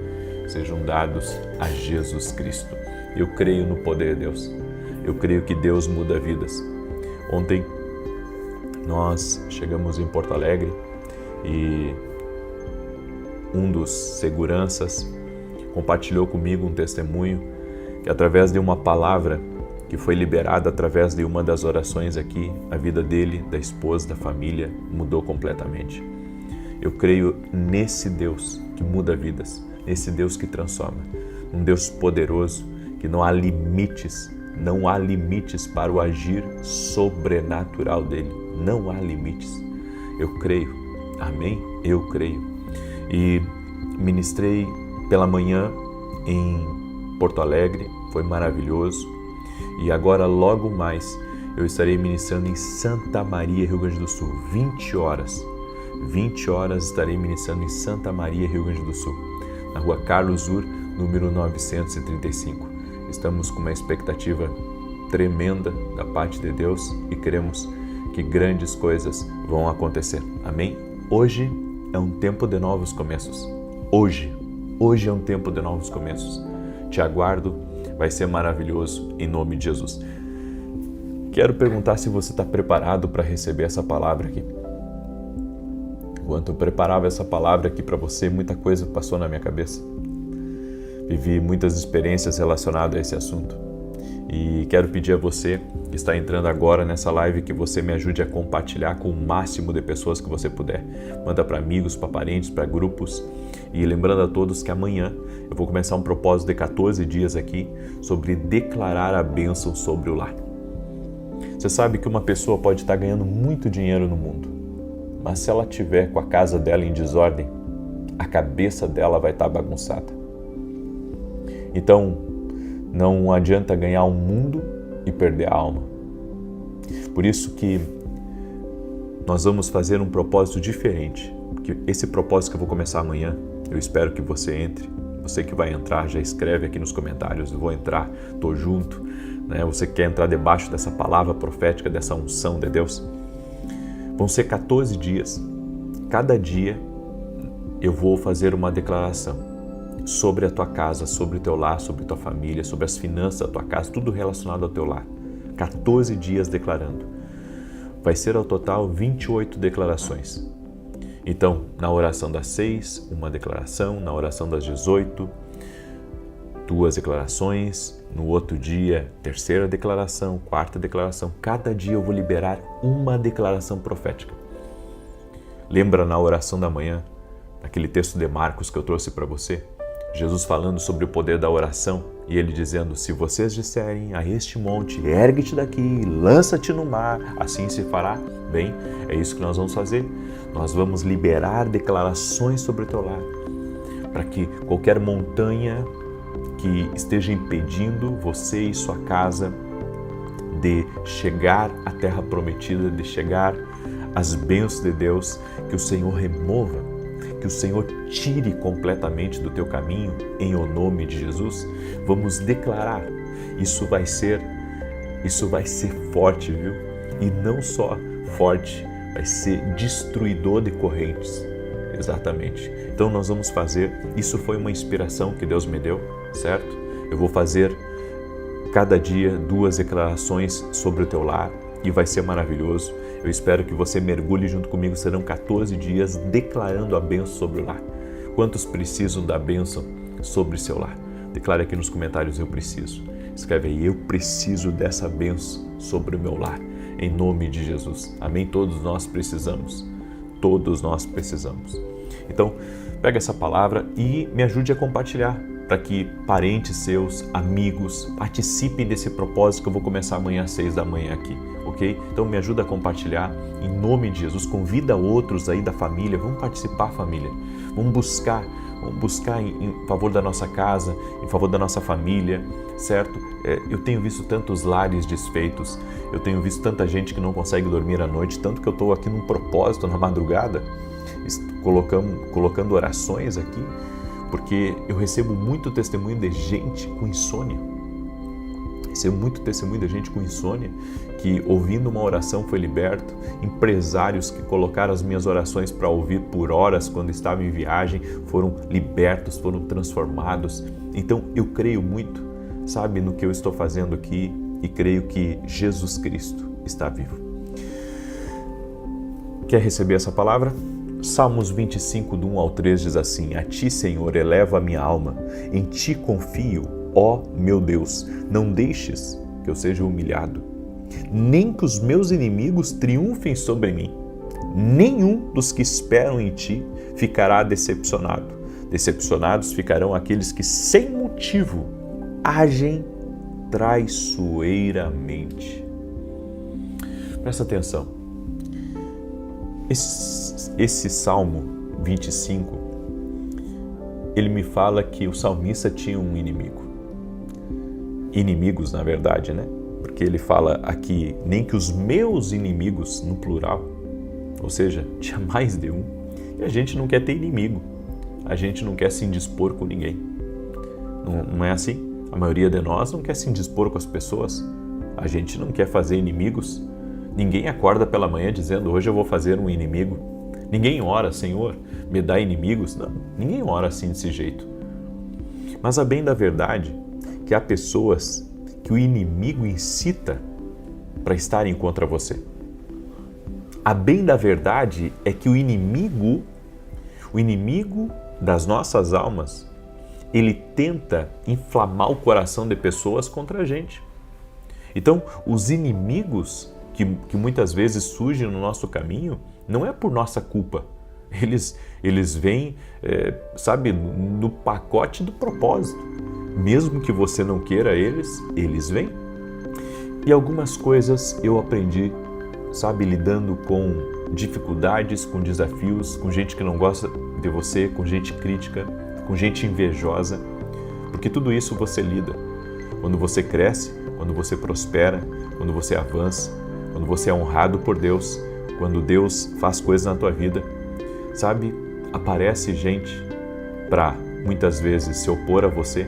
sejam dados a Jesus Cristo. Eu creio no poder de Deus. Eu creio que Deus muda vidas. Ontem nós chegamos em Porto Alegre e um dos seguranças compartilhou comigo um testemunho que através de uma palavra que foi liberada através de uma das orações aqui, a vida dele, da esposa, da família mudou completamente. Eu creio nesse Deus que muda vidas, nesse Deus que transforma, um Deus poderoso que não há limites para o agir sobrenatural dele, não há limites. Eu creio, amém? Eu creio. E ministrei pela manhã em Porto Alegre, foi maravilhoso. E agora, logo mais, eu estarei ministrando em Santa Maria, Rio Grande do Sul, 20 horas. 20 horas estarei ministrando em Santa Maria, Rio Grande do Sul, na rua Carlos Ur, número 935. Estamos com uma expectativa tremenda da parte de Deus e queremos que grandes coisas vão acontecer. Amém? Hoje é um tempo de novos começos. Hoje é um tempo de novos começos. Te aguardo. Vai ser maravilhoso, em nome de Jesus. Quero perguntar se você está preparado para receber essa palavra aqui. Enquanto eu preparava essa palavra aqui para você, muita coisa passou na minha cabeça. Vivi muitas experiências relacionadas a esse assunto. E quero pedir a você que está entrando agora nessa live que você me ajude a compartilhar com o máximo de pessoas que você puder. Manda para amigos, para parentes, para grupos. E lembrando a todos que amanhã eu vou começar um propósito de 14 dias aqui sobre declarar a bênção sobre o lar. Você sabe que uma pessoa pode estar ganhando muito dinheiro no mundo, mas se ela estiver com a casa dela em desordem, a cabeça dela vai estar bagunçada. Então, não adianta ganhar o mundo e perder a alma. Por isso que nós vamos fazer um propósito diferente. Porque esse propósito que eu vou começar amanhã, eu espero que você entre. Você que vai entrar, já escreve aqui nos comentários. Eu vou entrar, estou junto. Né? Você quer entrar debaixo dessa palavra profética, dessa unção de Deus? Vão ser 14 dias. Cada dia eu vou fazer uma declaração sobre a tua casa, sobre o teu lar, sobre a tua família, sobre as finanças da tua casa, tudo relacionado ao teu lar. 14 dias declarando. Vai ser ao total 28 declarações. Então, na oração das 6, uma declaração, na oração das 18, 2 declarações, no outro dia, 3ª declaração, 4ª declaração. Cada dia eu vou liberar uma declaração profética. Lembra na oração da manhã, naquele texto de Marcos que eu trouxe para você? Jesus falando sobre o poder da oração e ele dizendo, se vocês disserem a este monte, ergue-te daqui, lança-te no mar, assim se fará. Bem, é isso que nós vamos fazer. Nós vamos liberar declarações sobre o teu lar, para que qualquer montanha que esteja impedindo você e sua casa de chegar à terra prometida, de chegar às bênçãos de Deus, que o Senhor remova, que o Senhor tire completamente do teu caminho, em o nome de Jesus. Vamos declarar, isso vai ser forte, viu? E não só forte, vai ser destruidor de correntes, exatamente. Então nós vamos fazer, isso foi uma inspiração que Deus me deu, certo? Eu vou fazer cada dia 2 declarações sobre o teu lar e vai ser maravilhoso. Eu espero que você mergulhe junto comigo, serão 14 dias declarando a bênção sobre o lar. Quantos precisam da bênção sobre seu lar? Declare aqui nos comentários, eu preciso. Escreve aí, eu preciso dessa bênção sobre o meu lar, em nome de Jesus. Amém? Todos nós precisamos. Todos nós precisamos. Então, pega essa palavra e me ajude a compartilhar, para que parentes seus, amigos, participem desse propósito que eu vou começar amanhã às 6 da manhã aqui, ok? Então me ajuda a compartilhar, em nome de Jesus, convida outros aí da família, vamos participar, família, vamos buscar em favor da nossa casa, em favor da nossa família, certo? Eu tenho visto tantos lares desfeitos, eu tenho visto tanta gente que não consegue dormir à noite, tanto que eu estou aqui num propósito na madrugada, colocando orações aqui, porque eu recebo muito testemunho de gente com insônia. Recebo muito testemunho da gente com insônia que, ouvindo uma oração, foi liberto. Empresários que colocaram as minhas orações para ouvir por horas quando estava em viagem foram libertos, foram transformados. Então eu creio muito, sabe, no que eu estou fazendo aqui e creio que Jesus Cristo está vivo. Quer receber essa palavra? Salmos 25, do 1 ao 3 diz assim: A ti, Senhor, eleva a minha alma, em ti confio, ó meu Deus, não deixes que eu seja humilhado, nem que os meus inimigos triunfem sobre mim. Nenhum dos que esperam em ti ficará decepcionado. Decepcionados ficarão aqueles que, sem motivo, agem traiçoeiramente. Presta atenção. Esse Salmo 25, ele me fala que o salmista tinha um inimigo. Inimigos, na verdade, né? Porque ele fala aqui, nem que os meus inimigos, no plural, ou seja, tinha mais de um. E a gente não quer ter inimigo, a gente não quer se indispor com ninguém. Não é assim? A maioria de nós não quer se indispor com as pessoas, a gente não quer fazer inimigos. Ninguém acorda pela manhã dizendo, hoje eu vou fazer um inimigo. Ninguém ora, Senhor, me dá inimigos. Não, ninguém ora assim desse jeito. Mas a bem da verdade, que há pessoas que o inimigo incita para estarem contra você. A bem da verdade é que o inimigo das nossas almas, ele tenta inflamar o coração de pessoas contra a gente. Então, os inimigos que muitas vezes surgem no nosso caminho, não é por nossa culpa. Eles vêm, sabe, no pacote do propósito. Mesmo que você não queira eles vêm. E algumas coisas eu aprendi, sabe, lidando com dificuldades, com desafios, com gente que não gosta de você, com gente crítica, com gente invejosa, porque tudo isso você lida. Quando você cresce, quando você prospera, quando você avança, quando você é honrado por Deus, quando Deus faz coisas na tua vida, sabe, aparece gente para muitas vezes se opor a você,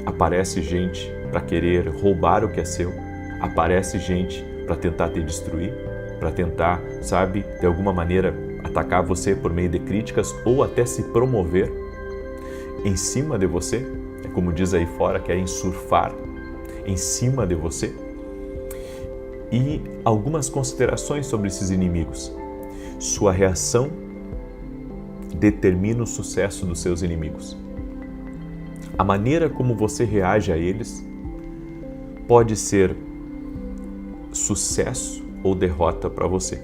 aparece gente para querer roubar o que é seu, aparece gente para tentar te destruir, para tentar, sabe, de alguma maneira atacar você por meio de críticas ou até se promover em cima de você, é como diz aí fora, querem surfar em cima de você. E algumas considerações sobre esses inimigos. Sua reação determina o sucesso dos seus inimigos. A maneira como você reage a eles pode ser sucesso ou derrota para você.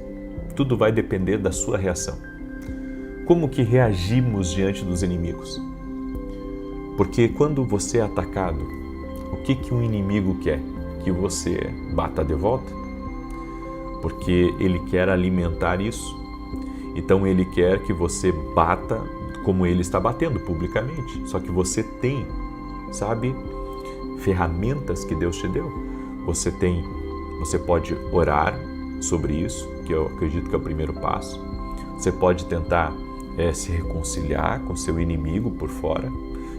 Tudo vai depender da sua reação. Como que reagimos diante dos inimigos? Porque quando você é atacado, o que um inimigo quer? Que você bata de volta? Porque ele quer alimentar isso. Então ele quer que você bata como ele está batendo publicamente. Só que você tem, sabe, ferramentas que Deus te deu. Você pode orar sobre isso, que eu acredito que é o primeiro passo. Você pode tentar se reconciliar com seu inimigo por fora.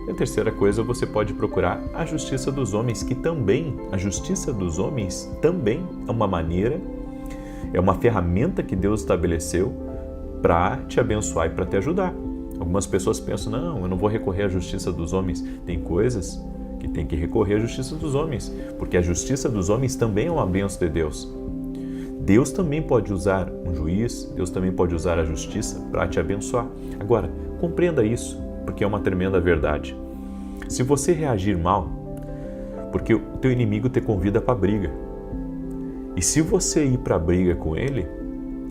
E a terceira coisa, você pode procurar a justiça dos homens, a justiça dos homens também é uma maneira, é uma ferramenta que Deus estabeleceu para te abençoar e para te ajudar. Algumas pessoas pensam, não, eu não vou recorrer à justiça dos homens. Tem coisas que tem que recorrer à justiça dos homens, porque a justiça dos homens também é uma bênção de Deus. Deus também pode usar um juiz, Deus também pode usar a justiça para te abençoar. Agora, compreenda isso, porque é uma tremenda verdade. Se você reagir mal, porque o teu inimigo te convida para a briga. E se você ir para a briga com ele,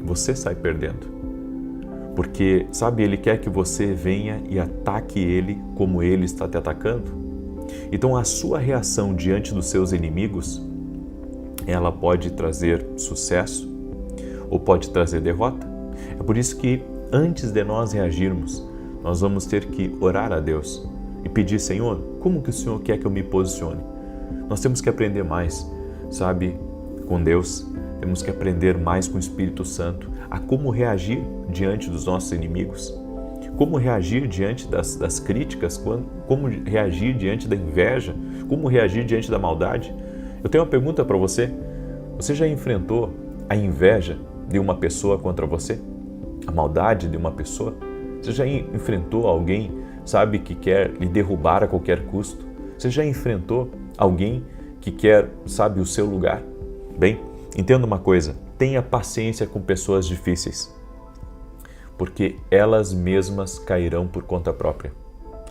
você sai perdendo. Porque, sabe, ele quer que você venha e ataque ele como ele está te atacando. Então, a sua reação diante dos seus inimigos, ela pode trazer sucesso ou pode trazer derrota. É por isso que, antes de nós reagirmos, nós vamos ter que orar a Deus e pedir, Senhor, como que o Senhor quer que eu me posicione? Nós temos que aprender mais, sabe, com Deus. Temos que aprender mais com o Espírito Santo a como reagir diante dos nossos inimigos, como reagir diante das críticas, como reagir diante da inveja, como reagir diante da maldade. Eu tenho uma pergunta para você. Você já enfrentou a inveja de uma pessoa contra você? A maldade de uma pessoa? Você já enfrentou alguém, sabe, que quer lhe derrubar a qualquer custo? Você já enfrentou alguém que quer, sabe, o seu lugar? Bem, entenda uma coisa, tenha paciência com pessoas difíceis, porque elas mesmas cairão por conta própria.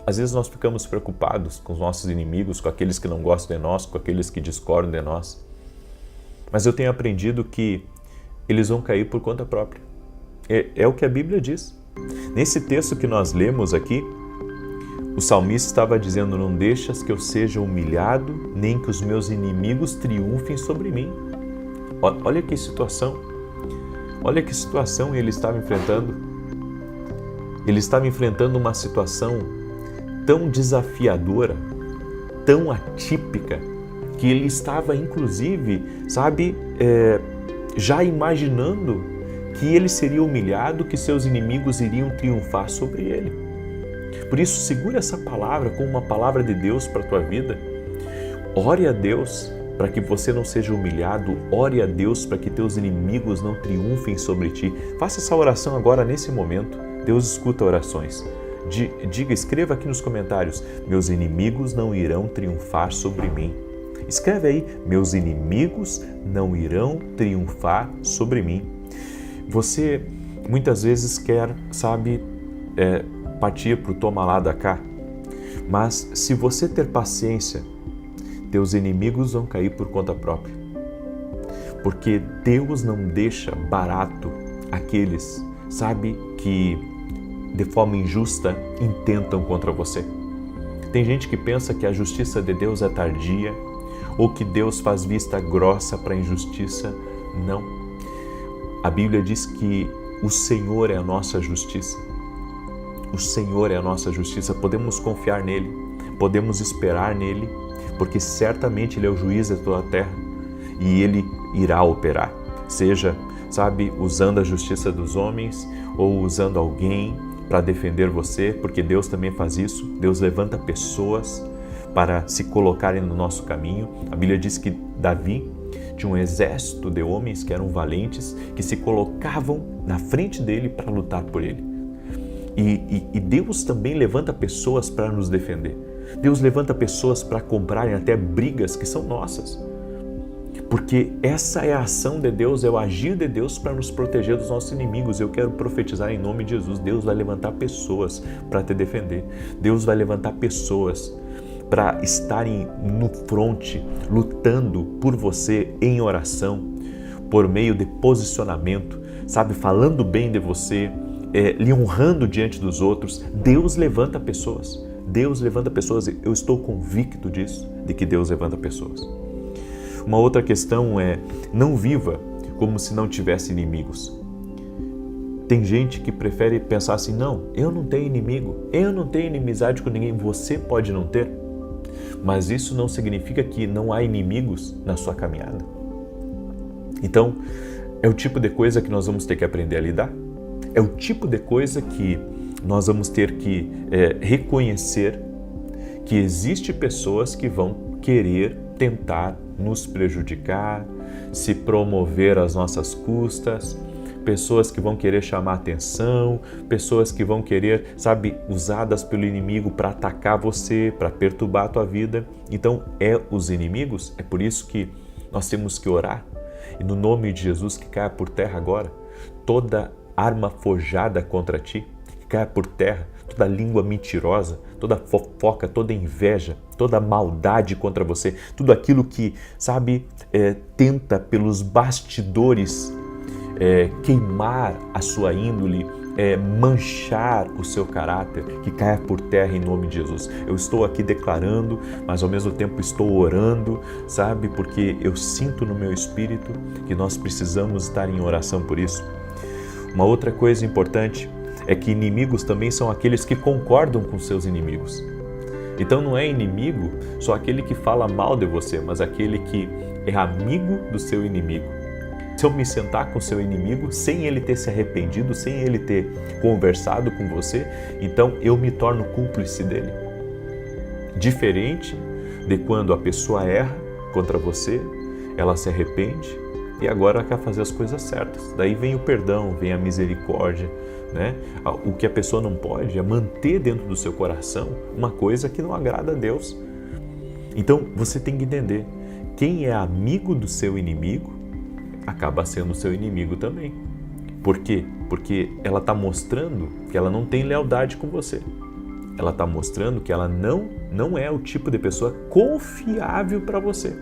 Às vezes nós ficamos preocupados com os nossos inimigos, com aqueles que não gostam de nós, com aqueles que discordam de nós. Mas eu tenho aprendido que eles vão cair por conta própria. É o que a Bíblia diz. Nesse texto que nós lemos aqui, o salmista estava dizendo: não deixas que eu seja humilhado, nem que os meus inimigos triunfem sobre mim. Olha que situação. Olha que situação ele estava enfrentando. Ele estava enfrentando uma situação tão desafiadora, tão atípica, que ele estava, inclusive, sabe, já imaginando que ele seria humilhado, que seus inimigos iriam triunfar sobre ele. Por isso, segura essa palavra como uma palavra de Deus para a tua vida. Ore a Deus para que você não seja humilhado. Ore a Deus para que teus inimigos não triunfem sobre ti. Faça essa oração agora, nesse momento. Deus escuta orações. Diga, escreva aqui nos comentários: meus inimigos não irão triunfar sobre mim. Escreve aí: meus inimigos não irão triunfar sobre mim. Você muitas vezes quer, sabe, partir para o toma lá da cá, mas se você ter paciência, teus inimigos vão cair por conta própria. Porque Deus não deixa barato aqueles, sabe, que de forma injusta intentam contra você. Tem gente que pensa que a justiça de Deus é tardia ou que Deus faz vista grossa para a injustiça. Não. A Bíblia diz que o Senhor é a nossa justiça. O Senhor é a nossa justiça. Podemos confiar nele, podemos esperar nele, porque certamente Ele é o juiz de toda a terra e Ele irá operar. Seja, sabe, usando a justiça dos homens ou usando alguém para defender você, porque Deus também faz isso. Deus levanta pessoas para se colocarem no nosso caminho. A Bíblia diz que Davi tinha um exército de homens que eram valentes, que se colocavam na frente dele para lutar por ele. E Deus também levanta pessoas para nos defender. Deus levanta pessoas para comprarem até brigas que são nossas. Porque essa é a ação de Deus, é o agir de Deus para nos proteger dos nossos inimigos. Eu quero profetizar em nome de Jesus. Deus vai levantar pessoas para te defender. Deus vai levantar pessoas para estarem no fronte, lutando por você em oração, por meio de posicionamento, sabe, falando bem de você, lhe honrando diante dos outros. Deus levanta pessoas. Deus levanta pessoas. Eu estou convicto disso, de que Deus levanta pessoas. Uma outra questão é: não viva como se não tivesse inimigos. Tem gente que prefere pensar assim: não, eu não tenho inimigo, eu não tenho inimizade com ninguém. Você pode não ter, mas isso não significa que não há inimigos na sua caminhada. Então, é o tipo de coisa que nós vamos ter que aprender a lidar. É o tipo de coisa que nós vamos ter que reconhecer que existe pessoas que vão querer tentar nos prejudicar, se promover às nossas custas, pessoas que vão querer chamar atenção, pessoas que vão querer, sabe, usadas pelo inimigo para atacar você, para perturbar a tua vida. Então, os inimigos, é por isso que nós temos que orar. E no nome de Jesus, que caia por terra agora toda arma forjada contra ti, que caia por terra toda língua mentirosa, toda fofoca, toda inveja, toda maldade contra você, tudo aquilo que, sabe, tenta pelos bastidores queimar a sua índole, manchar o seu caráter, que caia por terra em nome de Jesus. Eu estou aqui declarando, mas ao mesmo tempo estou orando, sabe, porque eu sinto no meu espírito que nós precisamos estar em oração por isso. Uma outra coisa importante é que inimigos também são aqueles que concordam com seus inimigos. Então não é inimigo só aquele que fala mal de você, mas aquele que é amigo do seu inimigo. Se eu me sentar com o seu inimigo sem ele ter se arrependido, sem ele ter conversado com você, então eu me torno cúmplice dele. Diferente de quando a pessoa erra contra você, ela se arrepende e agora ela quer fazer as coisas certas. Daí vem o perdão, vem a misericórdia, né? O que a pessoa não pode é manter dentro do seu coração uma coisa que não agrada a Deus. Então você tem que entender, quem é amigo do seu inimigo acaba sendo seu inimigo também. Por quê? Porque ela está mostrando que ela não tem lealdade com você. Ela está mostrando que ela não é o tipo de pessoa confiável para você.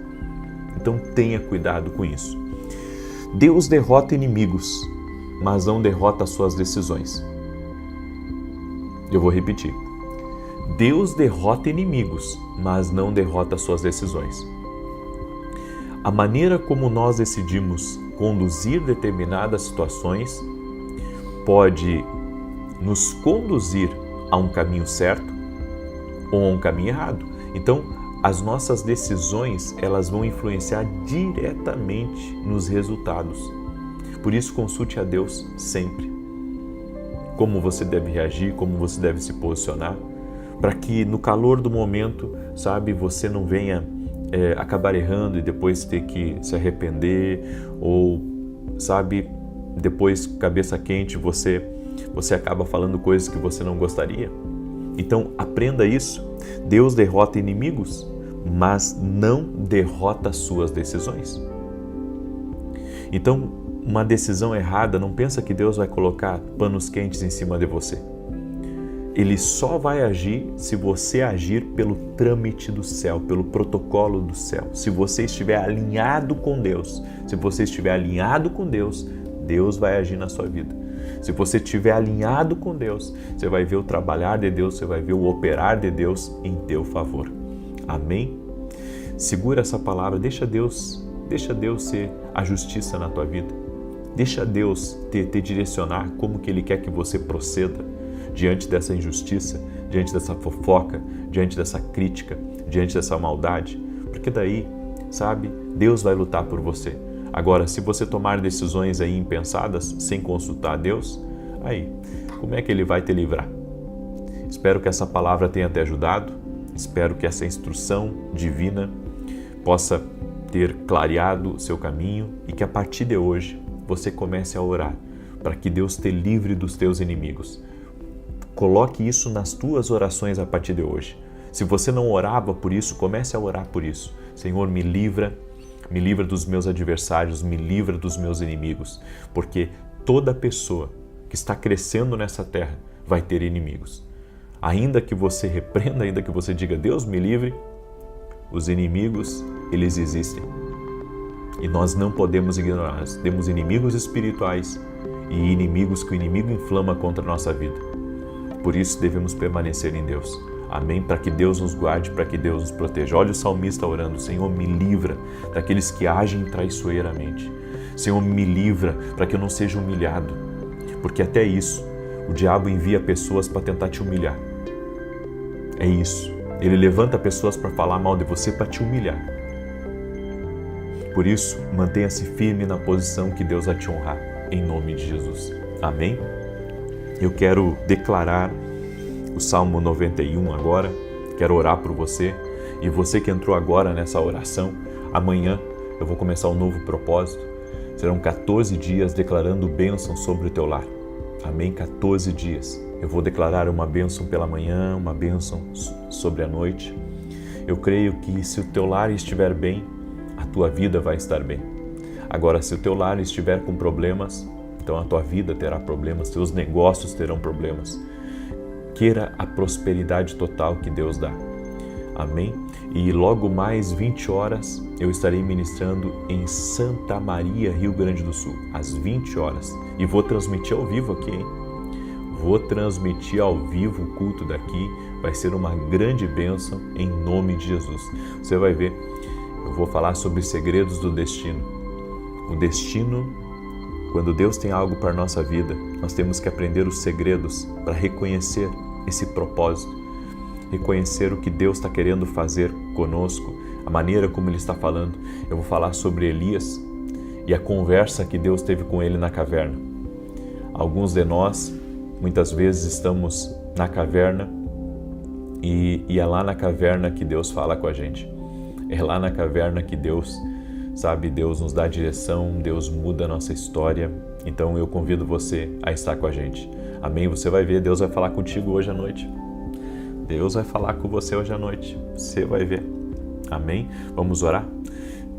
Então tenha cuidado com isso. Deus derrota inimigos, mas não derrota as suas decisões. Eu vou repetir. Deus derrota inimigos, mas não derrota as suas decisões. A maneira como nós decidimos conduzir determinadas situações pode nos conduzir a um caminho certo ou a um caminho errado. Então, as nossas decisões, elas vão influenciar diretamente nos resultados. Por isso, consulte a Deus sempre. Como você deve reagir, como você deve se posicionar, para que no calor do momento, sabe, você não venha acabar errando e depois ter que se arrepender, ou, sabe, depois, cabeça quente, você acaba falando coisas que você não gostaria. Então, aprenda isso. Deus derrota inimigos, mas não derrota as suas decisões. Então, uma decisão errada, não pensa que Deus vai colocar panos quentes em cima de você. Ele só vai agir se você agir pelo trâmite do céu, pelo protocolo do céu. Se você estiver alinhado com Deus, Deus vai agir na sua vida. Se você estiver alinhado com Deus, você vai ver o trabalhar de Deus, você vai ver o operar de Deus em teu favor. Amém? Segura essa palavra, deixa Deus ser a justiça na tua vida. Deixa Deus te direcionar como que Ele quer que você proceda diante dessa injustiça, diante dessa fofoca, diante dessa crítica, diante dessa maldade. Porque daí, sabe, Deus vai lutar por você. Agora, se você tomar decisões aí impensadas, sem consultar a Deus, aí, como é que Ele vai te livrar? Espero que essa palavra tenha te ajudado, espero que essa instrução divina possa ter clareado o seu caminho e que a partir de hoje você comece a orar para que Deus te livre dos teus inimigos. Coloque isso nas tuas orações a partir de hoje. Se você não orava por isso, comece a orar por isso. Senhor, me livra dos meus adversários, me livra dos meus inimigos, porque toda pessoa que está crescendo nessa terra vai ter inimigos. Ainda que você repreenda, ainda que você diga, Deus me livre, os inimigos, eles existem. E nós não podemos ignorar. Nós temos inimigos espirituais e inimigos que o inimigo inflama contra a nossa vida. Por isso devemos permanecer em Deus. Amém? Para que Deus nos guarde, para que Deus nos proteja. Olha o salmista orando, Senhor, me livra daqueles que agem traiçoeiramente. Senhor, me livra para que eu não seja humilhado. Porque até isso, o diabo envia pessoas para tentar te humilhar. É isso. Ele levanta pessoas para falar mal de você, para te humilhar. Por isso, mantenha-se firme na posição que Deus vai te honrar, em nome de Jesus. Amém? Eu quero declarar o Salmo 91 agora, quero orar por você, e você que entrou agora nessa oração, amanhã eu vou começar um novo propósito. Serão 14 dias declarando bênção sobre o teu lar. Amém? 14 dias. Eu vou declarar uma bênção pela manhã, uma bênção sobre a noite. Eu creio que se o teu lar estiver bem, a tua vida vai estar bem. Agora, se o teu lar estiver com problemas, então a tua vida terá problemas, teus negócios terão problemas. Queira a prosperidade total que Deus dá. Amém? E logo mais 20 horas eu estarei ministrando em Santa Maria, Rio Grande do Sul, às 20 horas. E vou transmitir ao vivo aqui, hein? Vou transmitir ao vivo o culto daqui. Vai ser uma grande bênção em nome de Jesus. Você vai ver, eu vou falar sobre segredos do destino. O destino, quando Deus tem algo para a nossa vida, nós temos que aprender os segredos para reconhecer esse propósito, reconhecer o que Deus está querendo fazer conosco, a maneira como Ele está falando. Eu vou falar sobre Elias e a conversa que Deus teve com ele na caverna. Alguns de nós, muitas vezes, estamos na caverna e é lá na caverna que Deus fala com a gente. É lá na caverna que Deus, sabe, Deus nos dá direção, Deus muda a nossa história. Então eu convido você a estar com a gente. Amém? Você vai ver, Deus vai falar contigo hoje à noite. Deus vai falar com você hoje à noite. Você vai ver. Amém? Vamos orar?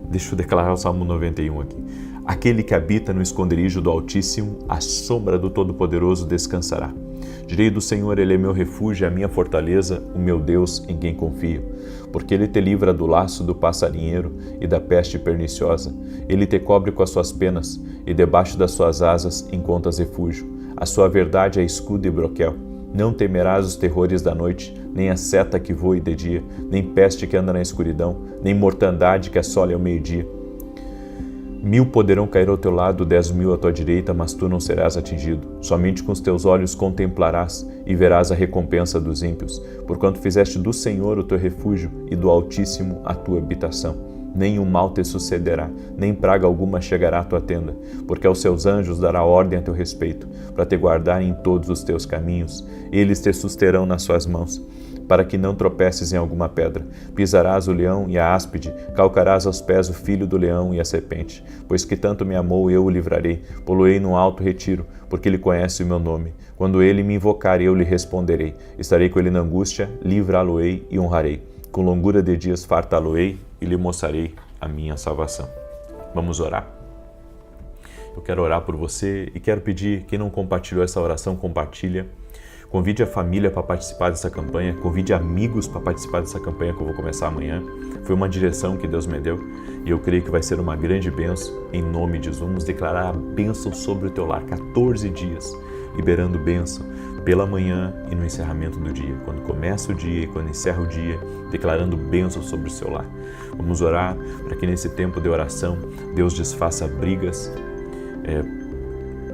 Deixa eu declarar o Salmo 91 aqui. Aquele que habita no esconderijo do Altíssimo, à sombra do Todo-Poderoso descansará. Direi do Senhor, Ele é meu refúgio, a minha fortaleza, o meu Deus em quem confio. Porque Ele te livra do laço do passarinheiro e da peste perniciosa. Ele te cobre com as suas penas e debaixo das suas asas encontras refúgio. A sua verdade é escudo e broquel. Não temerás os terrores da noite, nem a seta que voe de dia, nem peste que anda na escuridão, nem mortandade que assole ao meio-dia. 1000 poderão cair ao teu lado, 10.000 à tua direita, mas tu não serás atingido. Somente com os teus olhos contemplarás e verás a recompensa dos ímpios, porquanto fizeste do Senhor o teu refúgio e do Altíssimo a tua habitação. Nenhum mal te sucederá, nem praga alguma chegará à tua tenda, porque aos seus anjos dará ordem a teu respeito, para te guardarem em todos os teus caminhos. Eles te susterão nas suas mãos, para que não tropeces em alguma pedra. Pisarás o leão e a áspide, calcarás aos pés o filho do leão e a serpente. Pois que tanto me amou, eu o livrarei, poloei num alto retiro, porque ele conhece o meu nome. Quando ele me invocar, eu lhe responderei. Estarei com ele na angústia, livrá-lo-ei e honrarei. Com longura de dias fartá-lo-ei e lhe mostrarei a minha salvação. Vamos orar? Eu quero orar por você e quero pedir, quem não compartilhou essa oração, compartilha. Convide a família para participar dessa campanha, convide amigos para participar dessa campanha que eu vou começar amanhã. Foi uma direção que Deus me deu e eu creio que vai ser uma grande bênção em nome de Jesus. Vamos declarar a bênção sobre o teu lar, 14 dias, liberando bênção pela manhã e no encerramento do dia. Quando começa o dia e quando encerra o dia, declarando bênção sobre o seu lar. Vamos orar para que nesse tempo de oração Deus desfaça brigas,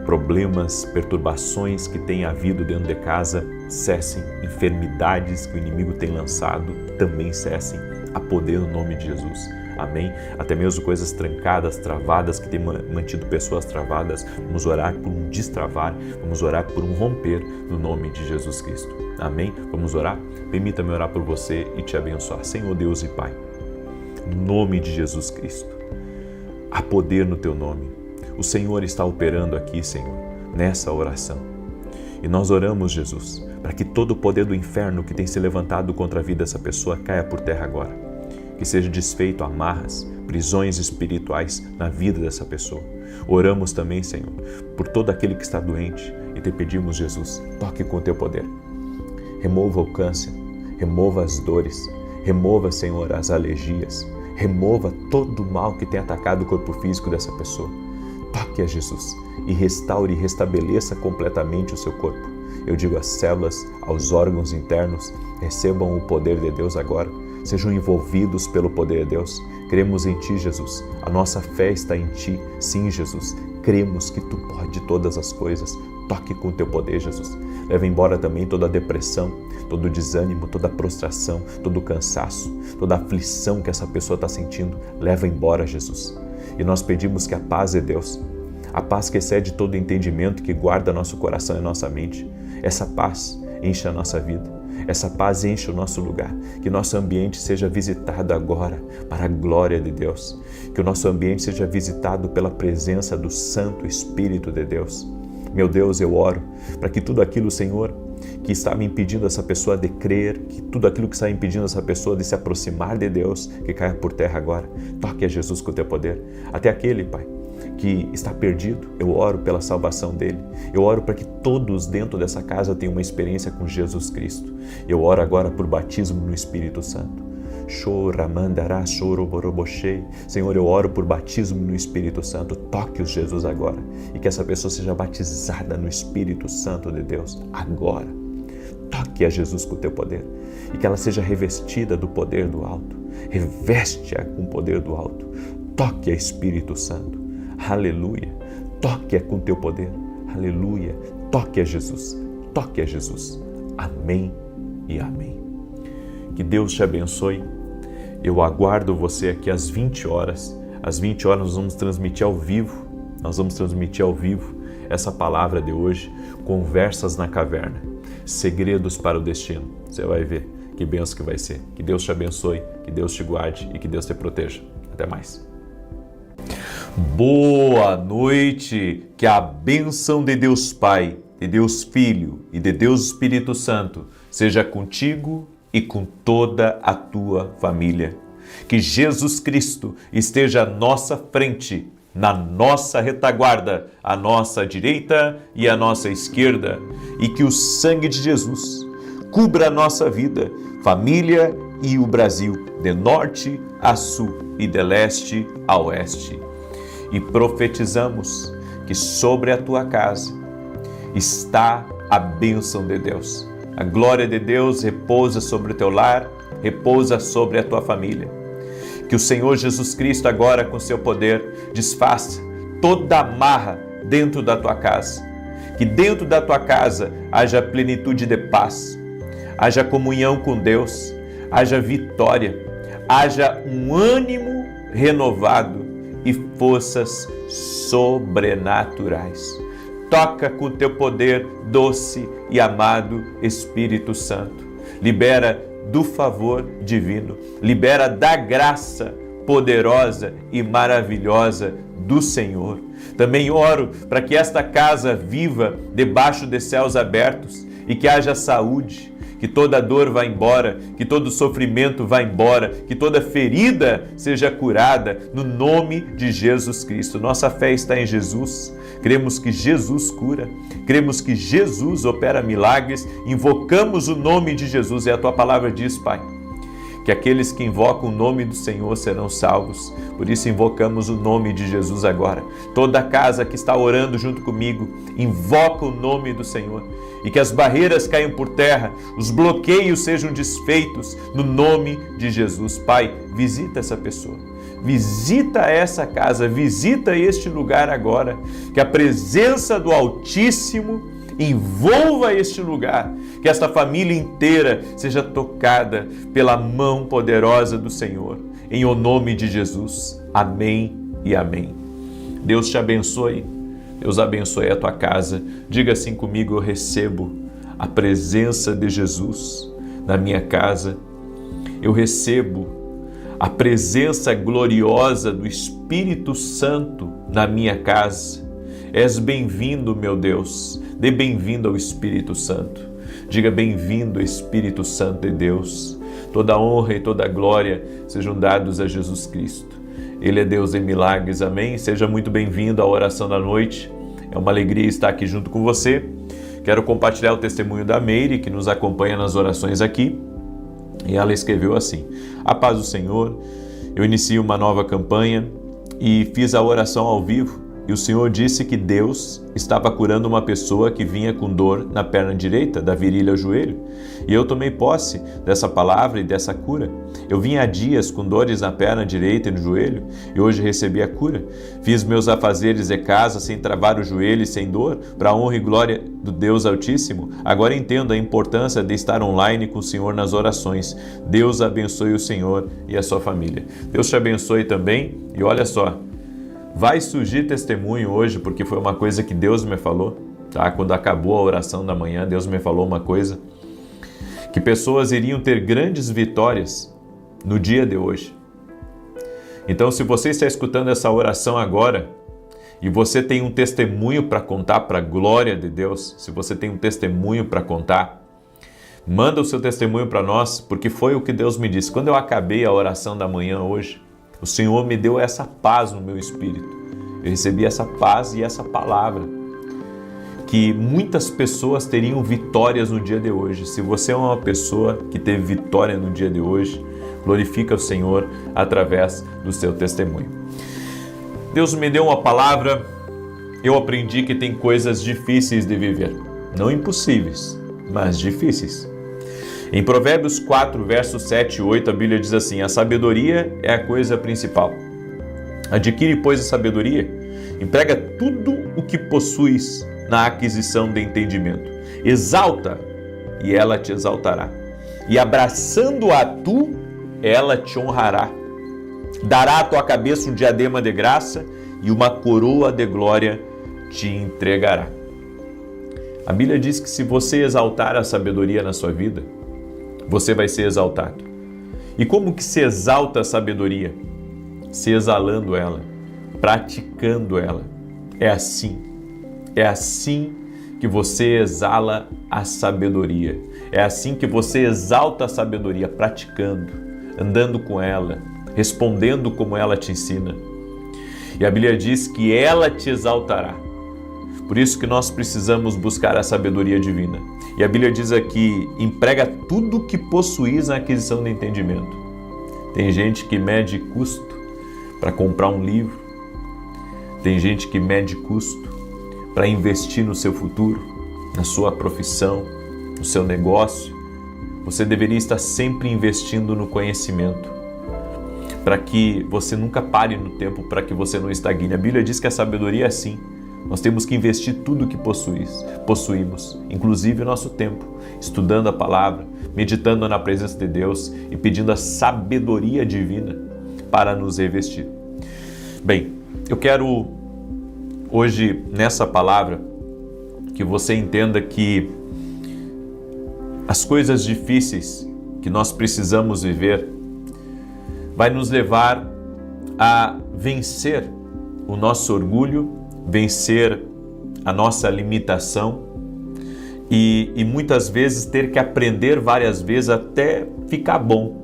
problemas, perturbações que tem havido dentro de casa cessem, enfermidades que o inimigo tem lançado também cessem, a poder no nome de Jesus. Amém? Até mesmo coisas trancadas, travadas, que tem mantido pessoas travadas, vamos orar por um destravar, vamos orar por um romper no nome de Jesus Cristo. Amém? Vamos orar? Permita-me orar por você e te abençoar. Senhor Deus e Pai, no nome de Jesus Cristo, há poder no teu nome. O Senhor está operando aqui, Senhor, nessa oração. E nós oramos, Jesus, para que todo o poder do inferno que tem se levantado contra a vida dessa pessoa caia por terra agora. Que seja desfeito amarras, prisões espirituais na vida dessa pessoa. Oramos também, Senhor, por todo aquele que está doente e te pedimos, Jesus, toque com o teu poder. Remova o câncer, remova as dores, remova, Senhor, as alergias, remova todo o mal que tem atacado o corpo físico dessa pessoa. Toque a Jesus e restaure e restabeleça completamente o seu corpo. Eu digo às células, aos órgãos internos, recebam o poder de Deus agora. Sejam envolvidos pelo poder de Deus. Cremos em Ti, Jesus. A nossa fé está em Ti. Sim, Jesus. Cremos que Tu pode todas as coisas. Toque com o Teu poder, Jesus. Leva embora também toda a depressão, todo o desânimo, toda a prostração, todo o cansaço, toda a aflição que essa pessoa está sentindo. Leva embora, Jesus. E nós pedimos que a paz de Deus, a paz que excede todo entendimento, que guarda nosso coração e nossa mente, essa paz encha a nossa vida, essa paz enche o nosso lugar, que nosso ambiente seja visitado agora para a glória de Deus, que o nosso ambiente seja visitado pela presença do Santo Espírito de Deus. Meu Deus, eu oro para que tudo aquilo, Senhor, que estava impedindo essa pessoa de crer, que tudo aquilo que está impedindo essa pessoa de se aproximar de Deus, que caia por terra agora. Toque a Jesus com o teu poder. Até aquele, Pai, que está perdido, eu oro pela salvação dele. Eu oro para que todos dentro dessa casa tenham uma experiência com Jesus Cristo. Eu oro agora por batismo no Espírito Santo. Senhor, eu oro por batismo no Espírito Santo. Toque-os, Jesus, agora. E que essa pessoa seja batizada no Espírito Santo de Deus agora. Toque a Jesus com o teu poder. E que ela seja revestida do poder do alto. Reveste-a com o poder do alto. Toque a Espírito Santo. Aleluia. Toque-a com o teu poder. Aleluia. Toque a Jesus. Toque a Jesus. Amém e amém. Que Deus te abençoe. Eu aguardo você aqui às 20 horas. Às 20 horas nós vamos transmitir ao vivo. Essa palavra de hoje, Conversas na Caverna. Segredos para o destino. Você vai ver. Que bênção que vai ser. Que Deus te abençoe, que Deus te guarde e que Deus te proteja. Até mais. Boa noite. Que a bênção de Deus Pai, de Deus Filho e de Deus Espírito Santo seja contigo e com toda a tua família. Que Jesus Cristo esteja à nossa frente, na nossa retaguarda, à nossa direita e à nossa esquerda, e que o sangue de Jesus cubra a nossa vida, família e o Brasil, de norte a sul e de leste a oeste. E profetizamos que sobre a tua casa está a bênção de Deus. A glória de Deus repousa sobre o teu lar, repousa sobre a tua família. Que o Senhor Jesus Cristo agora, com seu poder, desfaça toda amarra dentro da tua casa. Que dentro da tua casa haja plenitude de paz, haja comunhão com Deus, haja vitória, haja um ânimo renovado e forças sobrenaturais. Toca com o teu poder doce e amado Espírito Santo. Libera do favor divino, libera da graça poderosa e maravilhosa do Senhor. Também oro para que esta casa viva debaixo de céus abertos e que haja saúde, que toda dor vá embora, que todo sofrimento vá embora, que toda ferida seja curada no nome de Jesus Cristo. Nossa fé está em Jesus. Cremos que Jesus cura, cremos que Jesus opera milagres, invocamos o nome de Jesus e a tua palavra diz, Pai, que aqueles que invocam o nome do Senhor serão salvos. Por isso invocamos o nome de Jesus agora. Toda a casa que está orando junto comigo, invoca o nome do Senhor. E que as barreiras caiam por terra, os bloqueios sejam desfeitos no nome de Jesus. Pai, visita essa pessoa. Visita essa casa, visita este lugar agora. Que a presença do Altíssimo envolva este lugar, que esta família inteira seja tocada pela mão poderosa do Senhor, em o nome de Jesus. Amém e amém. Deus te abençoe, Deus abençoe a tua casa. Diga assim comigo: eu recebo a presença de Jesus na minha casa, eu recebo a presença gloriosa do Espírito Santo na minha casa. És bem-vindo, meu Deus. Dê bem-vindo ao Espírito Santo. Diga: bem-vindo, Espírito Santo de Deus. Toda honra e toda glória sejam dados a Jesus Cristo. Ele é Deus em milagres, amém? Seja muito bem-vindo à oração da noite. É uma alegria estar aqui junto com você. Quero compartilhar o testemunho da Meire, que nos acompanha nas orações aqui. E ela escreveu assim: a paz do Senhor, eu inicio uma nova campanha e fiz a oração ao vivo. E o Senhor disse que Deus estava curando uma pessoa que vinha com dor na perna direita, da virilha ao joelho. E eu tomei posse dessa palavra e dessa cura. Eu vinha há dias com dores na perna direita e no joelho, e hoje recebi a cura. Fiz meus afazeres de casa sem travar o joelho e sem dor, para a honra e glória do Deus Altíssimo. Agora entendo a importância de estar online com o Senhor nas orações. Deus abençoe o Senhor e a sua família. Deus te abençoe também. E olha só, vai surgir testemunho hoje, porque foi uma coisa que Deus me falou, tá? Quando acabou a oração da manhã, Deus me falou uma coisa, que pessoas iriam ter grandes vitórias no dia de hoje. Então, se você está escutando essa oração agora, e você tem um testemunho para contar para a glória de Deus, se você tem um testemunho para contar, manda o seu testemunho para nós, porque foi o que Deus me disse. Quando eu acabei a oração da manhã hoje, o Senhor me deu essa paz no meu espírito. Eu recebi essa paz e essa palavra, que muitas pessoas teriam vitórias no dia de hoje. Se você é uma pessoa que teve vitória no dia de hoje, glorifica o Senhor através do seu testemunho. Deus me deu uma palavra, eu aprendi que tem coisas difíceis de viver. Não impossíveis, mas difíceis. Em Provérbios 4, versos 7 e 8, a Bíblia diz assim: a sabedoria é a coisa principal. Adquire, pois, a sabedoria, emprega tudo o que possuis na aquisição de entendimento. Exalta, e ela te exaltará. E abraçando-a tu, ela te honrará. Dará à tua cabeça um diadema de graça e uma coroa de glória te entregará. A Bíblia diz que se você exaltar a sabedoria na sua vida, você vai ser exaltado. E como que se exalta a sabedoria? Se exalando ela, praticando ela. É assim que você exala a sabedoria. É assim que você exalta a sabedoria, praticando, andando com ela, respondendo como ela te ensina. E a Bíblia diz que ela te exaltará. Por isso que nós precisamos buscar a sabedoria divina. E a Bíblia diz aqui, emprega tudo que possuís na aquisição do entendimento. Tem gente que mede custo para comprar um livro. Tem gente que mede custo para investir no seu futuro, na sua profissão, no seu negócio. Você deveria estar sempre investindo no conhecimento, para que você nunca pare no tempo, para que você não estagne. A Bíblia diz que a sabedoria é assim. Nós temos que investir tudo o que possuímos, inclusive o nosso tempo, estudando a palavra, meditando na presença de Deus e pedindo a sabedoria divina para nos revestir. Bem, eu quero hoje, nessa palavra, que você entenda que as coisas difíceis que nós precisamos viver vai nos levar a vencer o nosso orgulho, vencer a nossa limitação e muitas vezes ter que aprender várias vezes até ficar bom.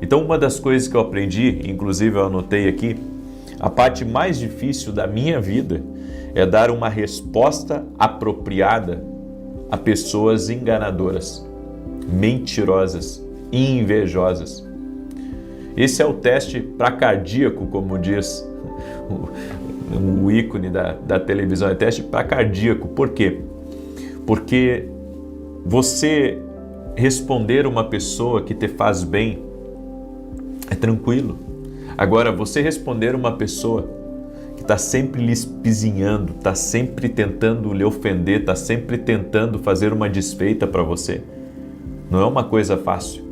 Então, uma das coisas que eu aprendi, inclusive eu anotei aqui, a parte mais difícil da minha vida é dar uma resposta apropriada a pessoas enganadoras, mentirosas e invejosas. Esse é o teste para cardíaco, como diz o ícone da televisão, é teste para cardíaco. Por quê? Porque você responder uma pessoa que te faz bem é tranquilo. Agora, você responder uma pessoa que está sempre lhe espizinhando, está sempre tentando lhe ofender, está sempre tentando fazer uma desfeita para você, não é uma coisa fácil.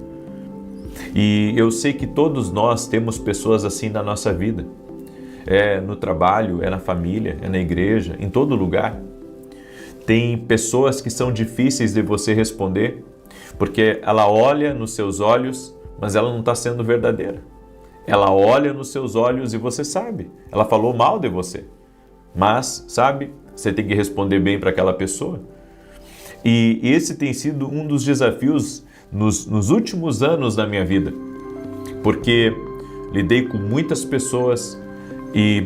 E eu sei que todos nós temos pessoas assim na nossa vida. É no trabalho, é na família, é na igreja, em todo lugar. Tem pessoas que são difíceis de você responder, porque ela olha nos seus olhos, mas ela não está sendo verdadeira. Ela olha nos seus olhos e você sabe, ela falou mal de você. Mas, sabe, você tem que responder bem para aquela pessoa. E esse tem sido um dos desafios nos últimos anos da minha vida, porque lidei com muitas pessoas e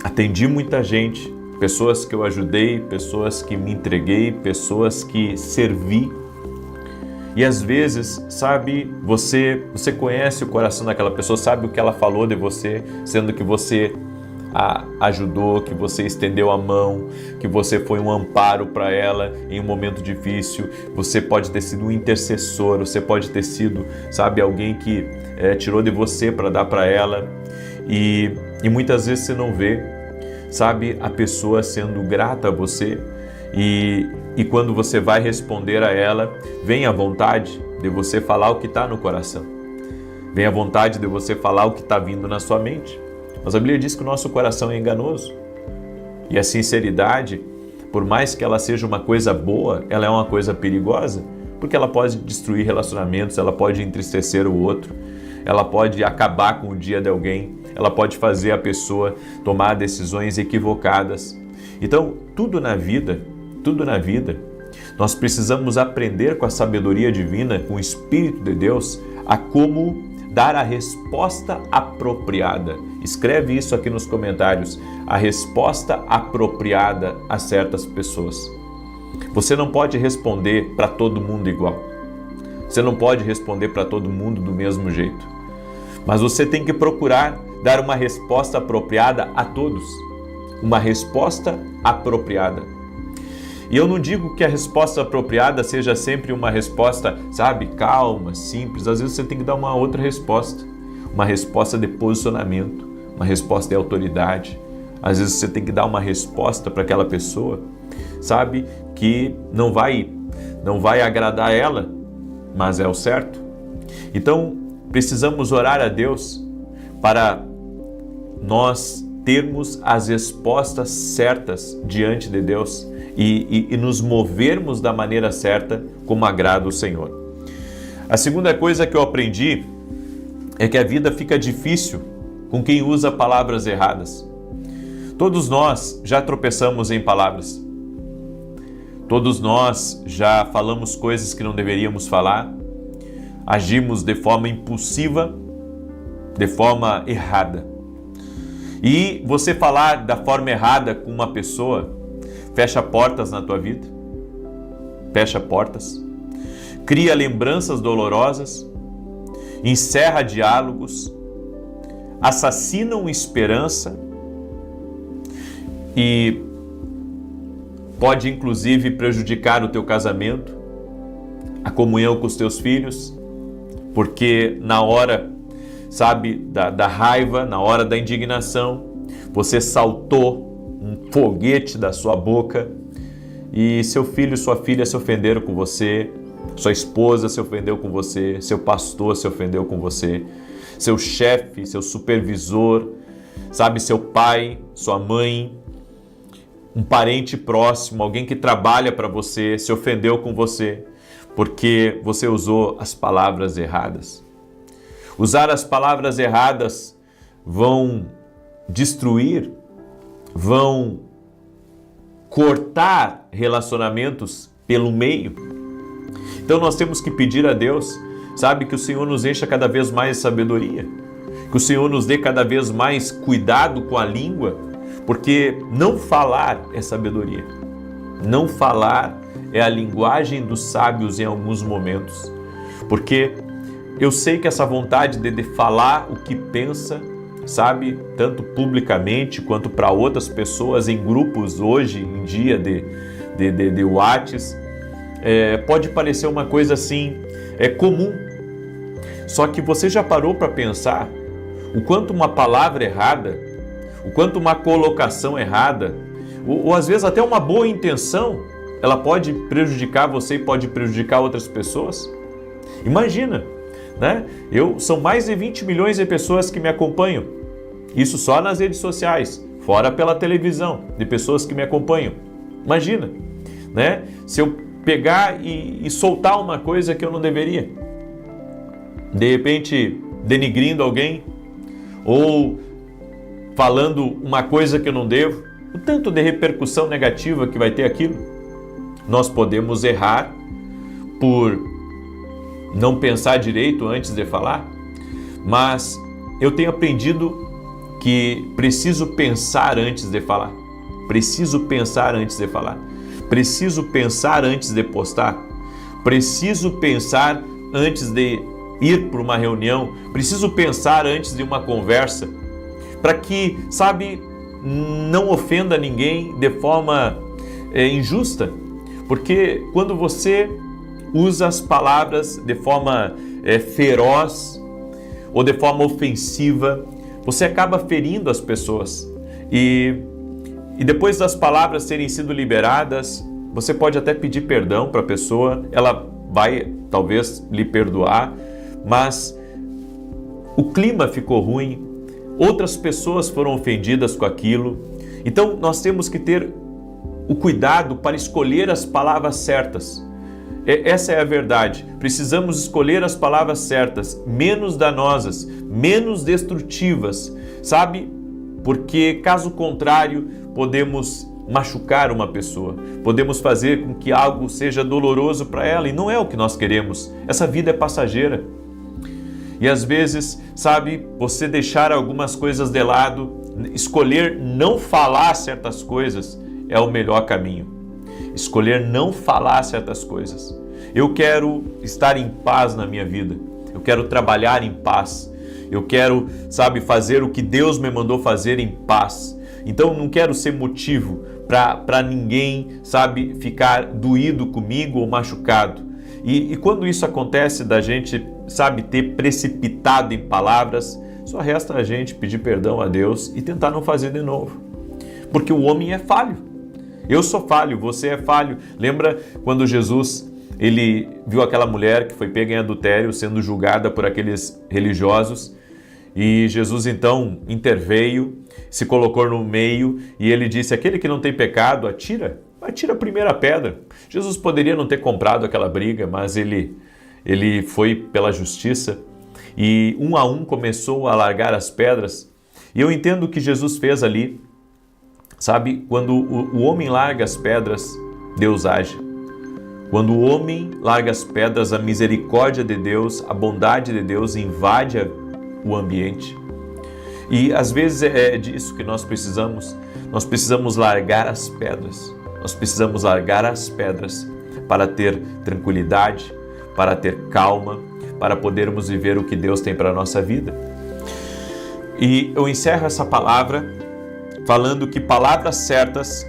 atendi muita gente, pessoas que eu ajudei, pessoas que me entreguei, pessoas que servi. E às vezes, sabe, você conhece o coração daquela pessoa, sabe o que ela falou de você, sendo que você a ajudou, que você estendeu a mão, que você foi um amparo para ela em um momento difícil. Você pode ter sido um intercessor, você pode ter sido, sabe, alguém que tirou de você para dar para ela. E muitas vezes você não vê, sabe, a pessoa sendo grata a você. E quando você vai responder a ela, vem a vontade de você falar o que está no coração. Vem a vontade de você falar o que está vindo na sua mente. Mas a Bíblia diz que o nosso coração é enganoso. E a sinceridade, por mais que ela seja uma coisa boa, ela é uma coisa perigosa, porque ela pode destruir relacionamentos, ela pode entristecer o outro, ela pode acabar com o dia de alguém, ela pode fazer a pessoa tomar decisões equivocadas. Então, tudo na vida, nós precisamos aprender com a sabedoria divina, com o Espírito de Deus, a como dar a resposta apropriada. Escreve isso aqui nos comentários, a resposta apropriada a certas pessoas. Você não pode responder para todo mundo igual. Você não pode responder para todo mundo do mesmo jeito. Mas você tem que procurar dar uma resposta apropriada a todos. Uma resposta apropriada. E eu não digo que a resposta apropriada seja sempre uma resposta, sabe, calma, simples. Às vezes você tem que dar uma outra resposta. Uma resposta de posicionamento, uma resposta de autoridade. Às vezes você tem que dar uma resposta para aquela pessoa, sabe, que não vai agradar ela, mas é o certo. Então, precisamos orar a Deus para nós termos as respostas certas diante de Deus e nos movermos da maneira certa como agrada o Senhor. A segunda coisa que eu aprendi é que a vida fica difícil com quem usa palavras erradas. Todos nós já tropeçamos em palavras. Todos nós já falamos coisas que não deveríamos falar, agimos de forma impulsiva, de forma errada. E você falar da forma errada com uma pessoa fecha portas na tua vida, fecha portas, cria lembranças dolorosas, encerra diálogos, assassinam esperança e pode inclusive prejudicar o teu casamento, a comunhão com os teus filhos, porque na hora, sabe, da raiva, na hora da indignação, você saltou um foguete da sua boca e seu filho e sua filha se ofenderam com você, sua esposa se ofendeu com você, seu pastor se ofendeu com você, seu chefe, seu supervisor, sabe, seu pai, sua mãe, um parente próximo, alguém que trabalha para você, se ofendeu com você, porque você usou as palavras erradas. Usar as palavras erradas vão destruir, vão cortar relacionamentos pelo meio. Então nós temos que pedir a Deus, sabe, que o Senhor nos encha cada vez mais de sabedoria, que o Senhor nos dê cada vez mais cuidado com a língua, porque não falar é sabedoria. Não falar é a linguagem dos sábios em alguns momentos. Porque eu sei que essa vontade de falar o que pensa, sabe, tanto publicamente quanto para outras pessoas em grupos hoje em dia de WhatsApp, pode parecer uma coisa assim, comum. Só que você já parou para pensar o quanto uma palavra errada, o quanto uma colocação errada, ou às vezes até uma boa intenção, ela pode prejudicar você e pode prejudicar outras pessoas? Imagina, né? São mais de 20 milhões de pessoas que me acompanham. Isso só nas redes sociais, fora pela televisão, de pessoas que me acompanham. Imagina, né? Se eu pegar e soltar uma coisa que eu não deveria, de repente denigrindo alguém, ou falando uma coisa que eu não devo, o tanto de repercussão negativa que vai ter aquilo. Nós podemos errar por não pensar direito antes de falar, mas eu tenho aprendido que preciso pensar antes de falar. Preciso pensar antes de falar. Preciso pensar antes de postar. Preciso pensar antes de ir para uma reunião. Preciso pensar antes de uma conversa, para que, sabe, não ofenda ninguém de forma injusta. Porque quando você usa as palavras de forma feroz ou de forma ofensiva, você acaba ferindo as pessoas. E depois das palavras terem sido liberadas, você pode até pedir perdão para a pessoa, ela vai talvez lhe perdoar, mas o clima ficou ruim, outras pessoas foram ofendidas com aquilo. Então nós temos que ter o cuidado para escolher as palavras certas. Essa é a verdade. Precisamos escolher as palavras certas, menos danosas, menos destrutivas, sabe? Porque caso contrário, podemos machucar uma pessoa, podemos fazer com que algo seja doloroso para ela, e não é o que nós queremos. Essa vida é passageira. E às vezes, sabe, você deixar algumas coisas de lado, escolher não falar certas coisas é o melhor caminho. Escolher não falar certas coisas. Eu quero estar em paz na minha vida. Eu quero trabalhar em paz. Eu quero, sabe, fazer o que Deus me mandou fazer em paz. Então não quero ser motivo para ninguém, sabe, ficar doído comigo ou machucado. E quando isso acontece da gente, sabe, ter precipitado em palavras, só resta a gente pedir perdão a Deus e tentar não fazer de novo. Porque o homem é falho. Eu sou falho, você é falho. Lembra quando Jesus, ele viu aquela mulher que foi pega em adultério, sendo julgada por aqueles religiosos, e Jesus então interveio, se colocou no meio e ele disse: aquele que não tem pecado, atira a primeira pedra. Jesus poderia não ter comprado aquela briga, mas ele ele foi pela justiça e um a um começou a largar as pedras. E eu entendo o que Jesus fez ali. Sabe, quando o homem larga as pedras, Deus age. Quando o homem larga as pedras, a misericórdia de Deus, a bondade de Deus invade o ambiente. E às vezes é disso que nós precisamos. Nós precisamos largar as pedras. Nós precisamos largar as pedras para ter tranquilidade, para ter calma, para podermos viver o que Deus tem para a nossa vida. E eu encerro essa palavra falando que palavras certas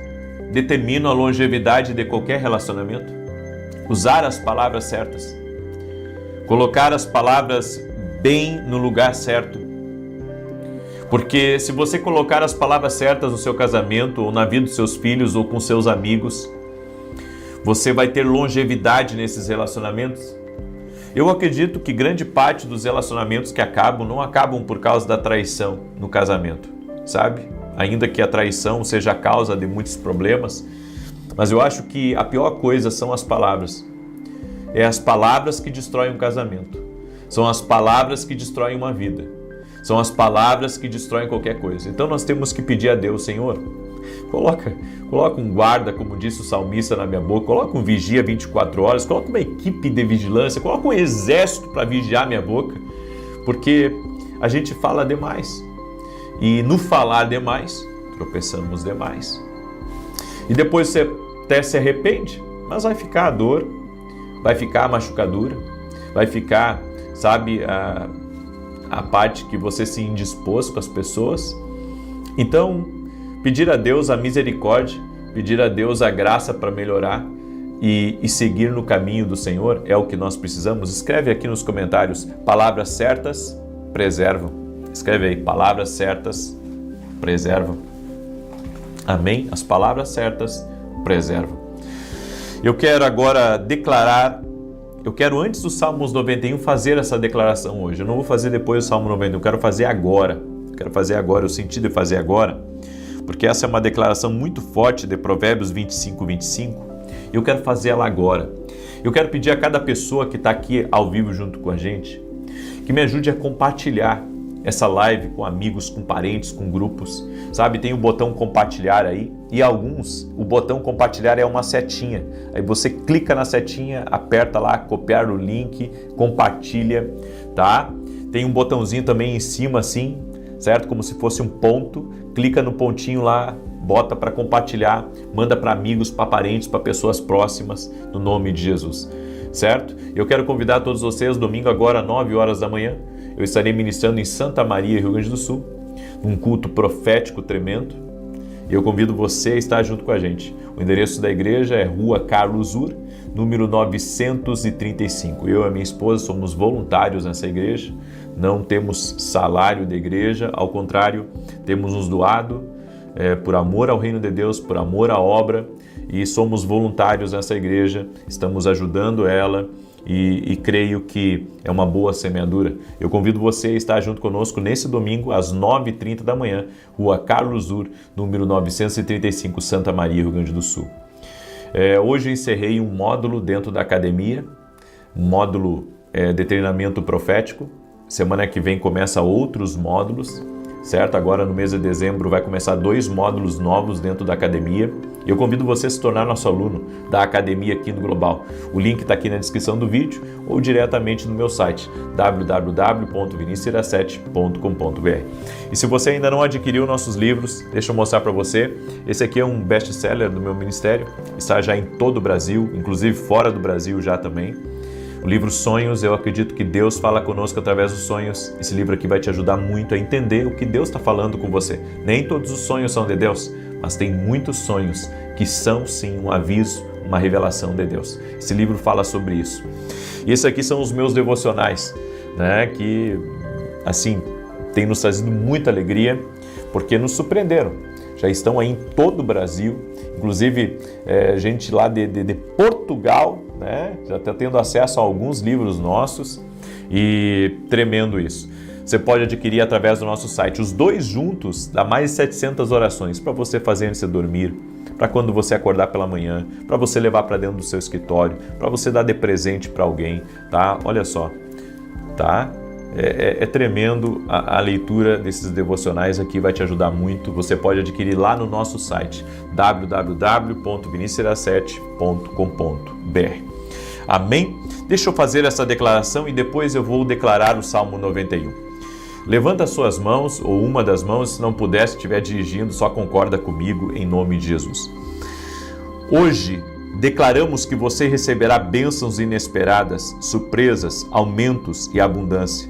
determinam a longevidade de qualquer relacionamento. Usar as palavras certas. Colocar as palavras bem no lugar certo. Porque se você colocar as palavras certas no seu casamento, ou na vida dos seus filhos, ou com seus amigos, você vai ter longevidade nesses relacionamentos. Eu acredito que grande parte dos relacionamentos que acabam, não acabam por causa da traição no casamento, sabe? Ainda que a traição seja a causa de muitos problemas, mas eu acho que a pior coisa são as palavras. É as palavras que destroem um casamento. São as palavras que destroem uma vida. São as palavras que destroem qualquer coisa. Então nós temos que pedir a Deus, Senhor, coloca um guarda, como disse o salmista, na minha boca, coloca um vigia 24 horas, coloca uma equipe de vigilância, coloca um exército para vigiar minha boca, porque a gente fala demais. E no falar demais, tropeçamos demais. E depois você até se arrepende, mas vai ficar a dor, vai ficar a machucadura, vai ficar, sabe, a parte que você se indispôs com as pessoas. Então, pedir a Deus a misericórdia, pedir a Deus a graça para melhorar e seguir no caminho do Senhor é o que nós precisamos. Escreve aqui nos comentários, palavras certas preservam. Escreve aí, palavras certas preservam. Amém? As palavras certas preservam. Eu quero agora declarar, eu quero antes do Salmos 91 fazer essa declaração hoje. Eu não vou fazer depois do Salmo 91, eu quero fazer agora. Eu senti de fazer agora, porque essa é uma declaração muito forte de Provérbios 25:25. E eu quero fazer ela agora. Eu quero pedir a cada pessoa que está aqui ao vivo junto com a gente, que me ajude a compartilhar essa live com amigos, com parentes, com grupos, sabe? Tem o botão compartilhar aí e alguns, o botão compartilhar é uma setinha. Aí você clica na setinha, aperta lá, copiar o link, compartilha, tá? Tem um botãozinho também em cima assim, certo? Como se fosse um ponto, clica no pontinho lá, bota para compartilhar, manda para amigos, para parentes, para pessoas próximas, no nome de Jesus, certo? Eu quero convidar todos vocês, domingo agora, 9 horas da manhã, eu estarei ministrando em Santa Maria, Rio Grande do Sul, num culto profético tremendo. E eu convido você a estar junto com a gente. O endereço da igreja é Rua Carlos Ur, número 935. Eu e a minha esposa somos voluntários nessa igreja, não temos salário da igreja, ao contrário, temos nos doado por amor ao reino de Deus, por amor à obra, e somos voluntários nessa igreja, estamos ajudando ela, e creio que é uma boa semeadura. Eu convido você a estar junto conosco nesse domingo às 9h30 da manhã, Rua Carlos Ur, número 935, Santa Maria, Rio Grande do Sul. Hoje eu encerrei um módulo dentro da academia, um módulo de treinamento profético. Semana que vem começa outros módulos, certo? Agora no mês de dezembro vai começar 2 módulos novos dentro da academia. E eu convido você a se tornar nosso aluno da academia aqui no Global. O link está aqui na descrição do vídeo ou diretamente no meu site www.vinicius17.com.br. E se você ainda não adquiriu nossos livros, deixa eu mostrar para você. Esse aqui é um best-seller do meu ministério, está já em todo o Brasil, inclusive fora do Brasil já também. O livro Sonhos, eu acredito que Deus fala conosco através dos sonhos. Esse livro aqui vai te ajudar muito a entender o que Deus está falando com você. Nem todos os sonhos são de Deus, mas tem muitos sonhos que são sim um aviso, uma revelação de Deus. Esse livro fala sobre isso. E esses aqui são os meus devocionais, né, que assim tem nos trazido muita alegria, porque nos surpreenderam. Já estão aí em todo o Brasil, inclusive gente lá de Portugal, né, já está tendo acesso a alguns livros nossos, e tremendo isso. Você pode adquirir através do nosso site. Os 2 juntos dá mais de 700 orações para você fazer antes de dormir, para quando você acordar pela manhã, para você levar para dentro do seu escritório, para você dar de presente para alguém, tá? Olha só, tá? É tremendo a leitura desses devocionais aqui, vai te ajudar muito. Você pode adquirir lá no nosso site www.vinicius7.com.br. Amém? Deixa eu fazer essa declaração e depois eu vou declarar o Salmo 91. Levanta as suas mãos, ou uma das mãos, se não puder, se estiver dirigindo, só concorda comigo em nome de Jesus. Hoje, declaramos que você receberá bênçãos inesperadas, surpresas, aumentos e abundância.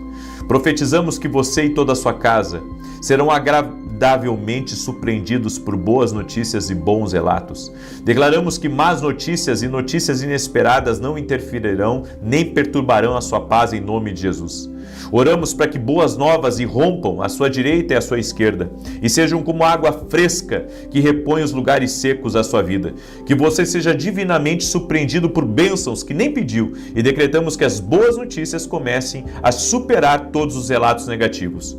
Profetizamos que você e toda a sua casa serão agradavelmente surpreendidos por boas notícias e bons relatos. Declaramos que más notícias e notícias inesperadas não interferirão nem perturbarão a sua paz em nome de Jesus. Oramos para que boas novas irrompam à sua direita e à sua esquerda e sejam como água fresca que repõe os lugares secos da sua vida. Que você seja divinamente surpreendido por bênçãos que nem pediu e decretamos que as boas notícias comecem a superar todos os relatos negativos.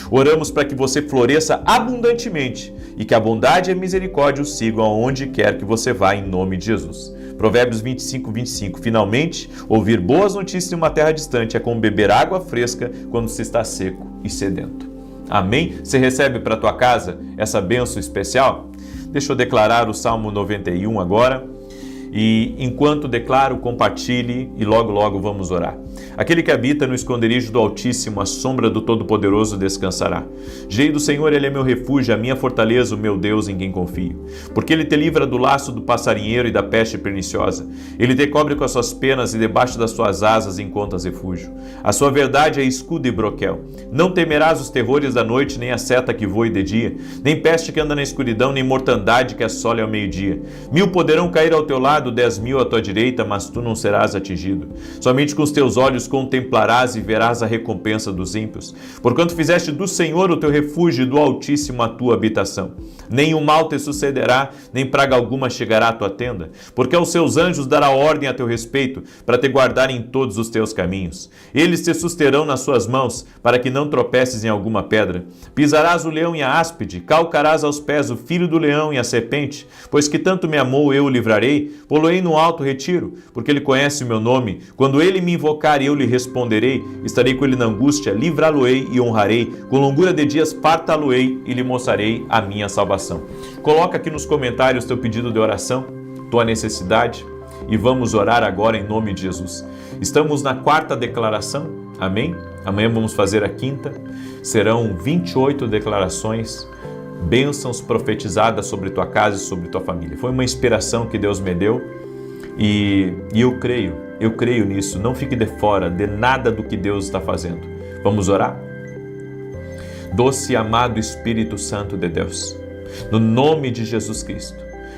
Oramos para que você floresça abundantemente e que a bondade e a misericórdia o sigam aonde quer que você vá em nome de Jesus. Provérbios 25:25. Finalmente, ouvir boas notícias em uma terra distante é como beber água fresca quando se está seco e sedento. Amém? Você recebe para a tua casa essa bênção especial? Deixa eu declarar o Salmo 91 agora. E enquanto declaro, compartilhe e logo vamos orar. Aquele que habita no esconderijo do Altíssimo, a sombra do Todo-Poderoso descansará. Direi do Senhor, Ele é meu refúgio, a minha fortaleza, o meu Deus em quem confio. Porque Ele te livra do laço do passarinheiro e da peste perniciosa. Ele te cobre com as suas penas e debaixo das suas asas encontras refúgio. A sua verdade é escudo e broquel. Não temerás os terrores da noite, nem a seta que voe de dia, nem peste que anda na escuridão, nem mortandade que assole ao meio-dia. 1000 poderão cair ao teu lado, 10.000 à tua direita, mas tu não serás atingido. Somente com os teus olhos contemplarás e verás a recompensa dos ímpios. Porquanto fizeste do Senhor o teu refúgio e do Altíssimo a tua habitação. Nenhum mal te sucederá, nem praga alguma chegará à tua tenda, porque aos seus anjos dará ordem a teu respeito, para te guardar em todos os teus caminhos. Eles te susterão nas suas mãos, para que não tropeces em alguma pedra. Pisarás o leão e a áspide, calcarás aos pés o filho do leão e a serpente, pois que tanto me amou eu o livrarei, pô-lo-ei no alto retiro, porque ele conhece o meu nome. Quando ele me invocar, eu lhe responderei. Estarei com ele na angústia, livrá-lo-ei e honrarei. Com longura de dias fartá-lo-ei e lhe mostrarei a minha salvação. Coloca aqui nos comentários teu pedido de oração, tua necessidade, e vamos orar agora em nome de Jesus. Estamos na 4ª declaração, amém? Amanhã vamos fazer a 5ª. Serão 28 declarações, bênçãos profetizadas sobre tua casa e sobre tua família. Foi uma inspiração que Deus me deu e eu creio nisso. Não fique de fora de nada do que Deus está fazendo. Vamos orar? Doce e amado Espírito Santo de Deus, no nome de Jesus Cristo,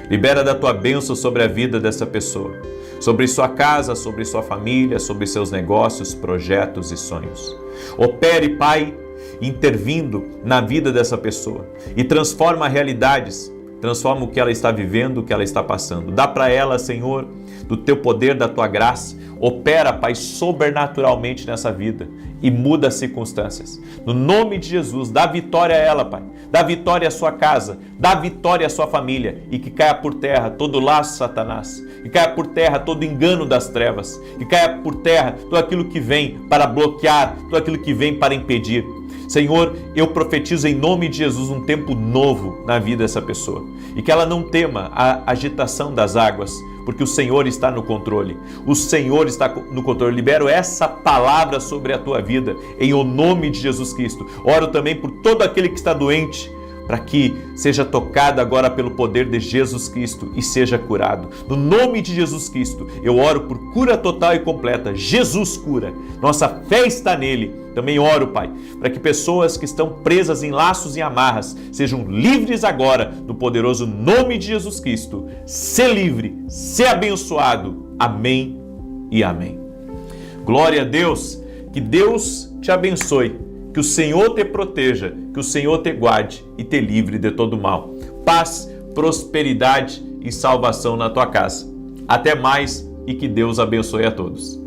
libera da tua bênção sobre a vida dessa pessoa, sobre sua casa, sobre sua família, sobre seus negócios, projetos e sonhos. Opere, Pai, intervindo na vida dessa pessoa e transforma realidades, transforma o que ela está vivendo, o que ela está passando. Dá para ela, Senhor, do teu poder, da tua graça. Opera, Pai, sobrenaturalmente nessa vida e muda as circunstâncias. No nome de Jesus, dá vitória a ela, Pai. Dá vitória à sua casa, dá vitória à sua família e que caia por terra todo laço de Satanás, que caia por terra todo engano das trevas, que caia por terra tudo aquilo que vem para bloquear, tudo aquilo que vem para impedir. Senhor, eu profetizo em nome de Jesus um tempo novo na vida dessa pessoa e que ela não tema a agitação das águas, porque o Senhor está no controle. O Senhor está no controle. Libero essa palavra sobre a tua vida em o nome de Jesus Cristo. Oro também por todo aquele que está doente, para que seja tocado agora pelo poder de Jesus Cristo e seja curado. No nome de Jesus Cristo, eu oro por cura total e completa. Jesus cura. Nossa fé está nele. Também oro, Pai, para que pessoas que estão presas em laços e amarras sejam livres agora, no poderoso nome de Jesus Cristo. Ser livre, ser abençoado. Amém e amém. Glória a Deus. Que Deus te abençoe. Que o Senhor te proteja, que o Senhor te guarde e te livre de todo mal. Paz, prosperidade e salvação na tua casa. Até mais e que Deus abençoe a todos.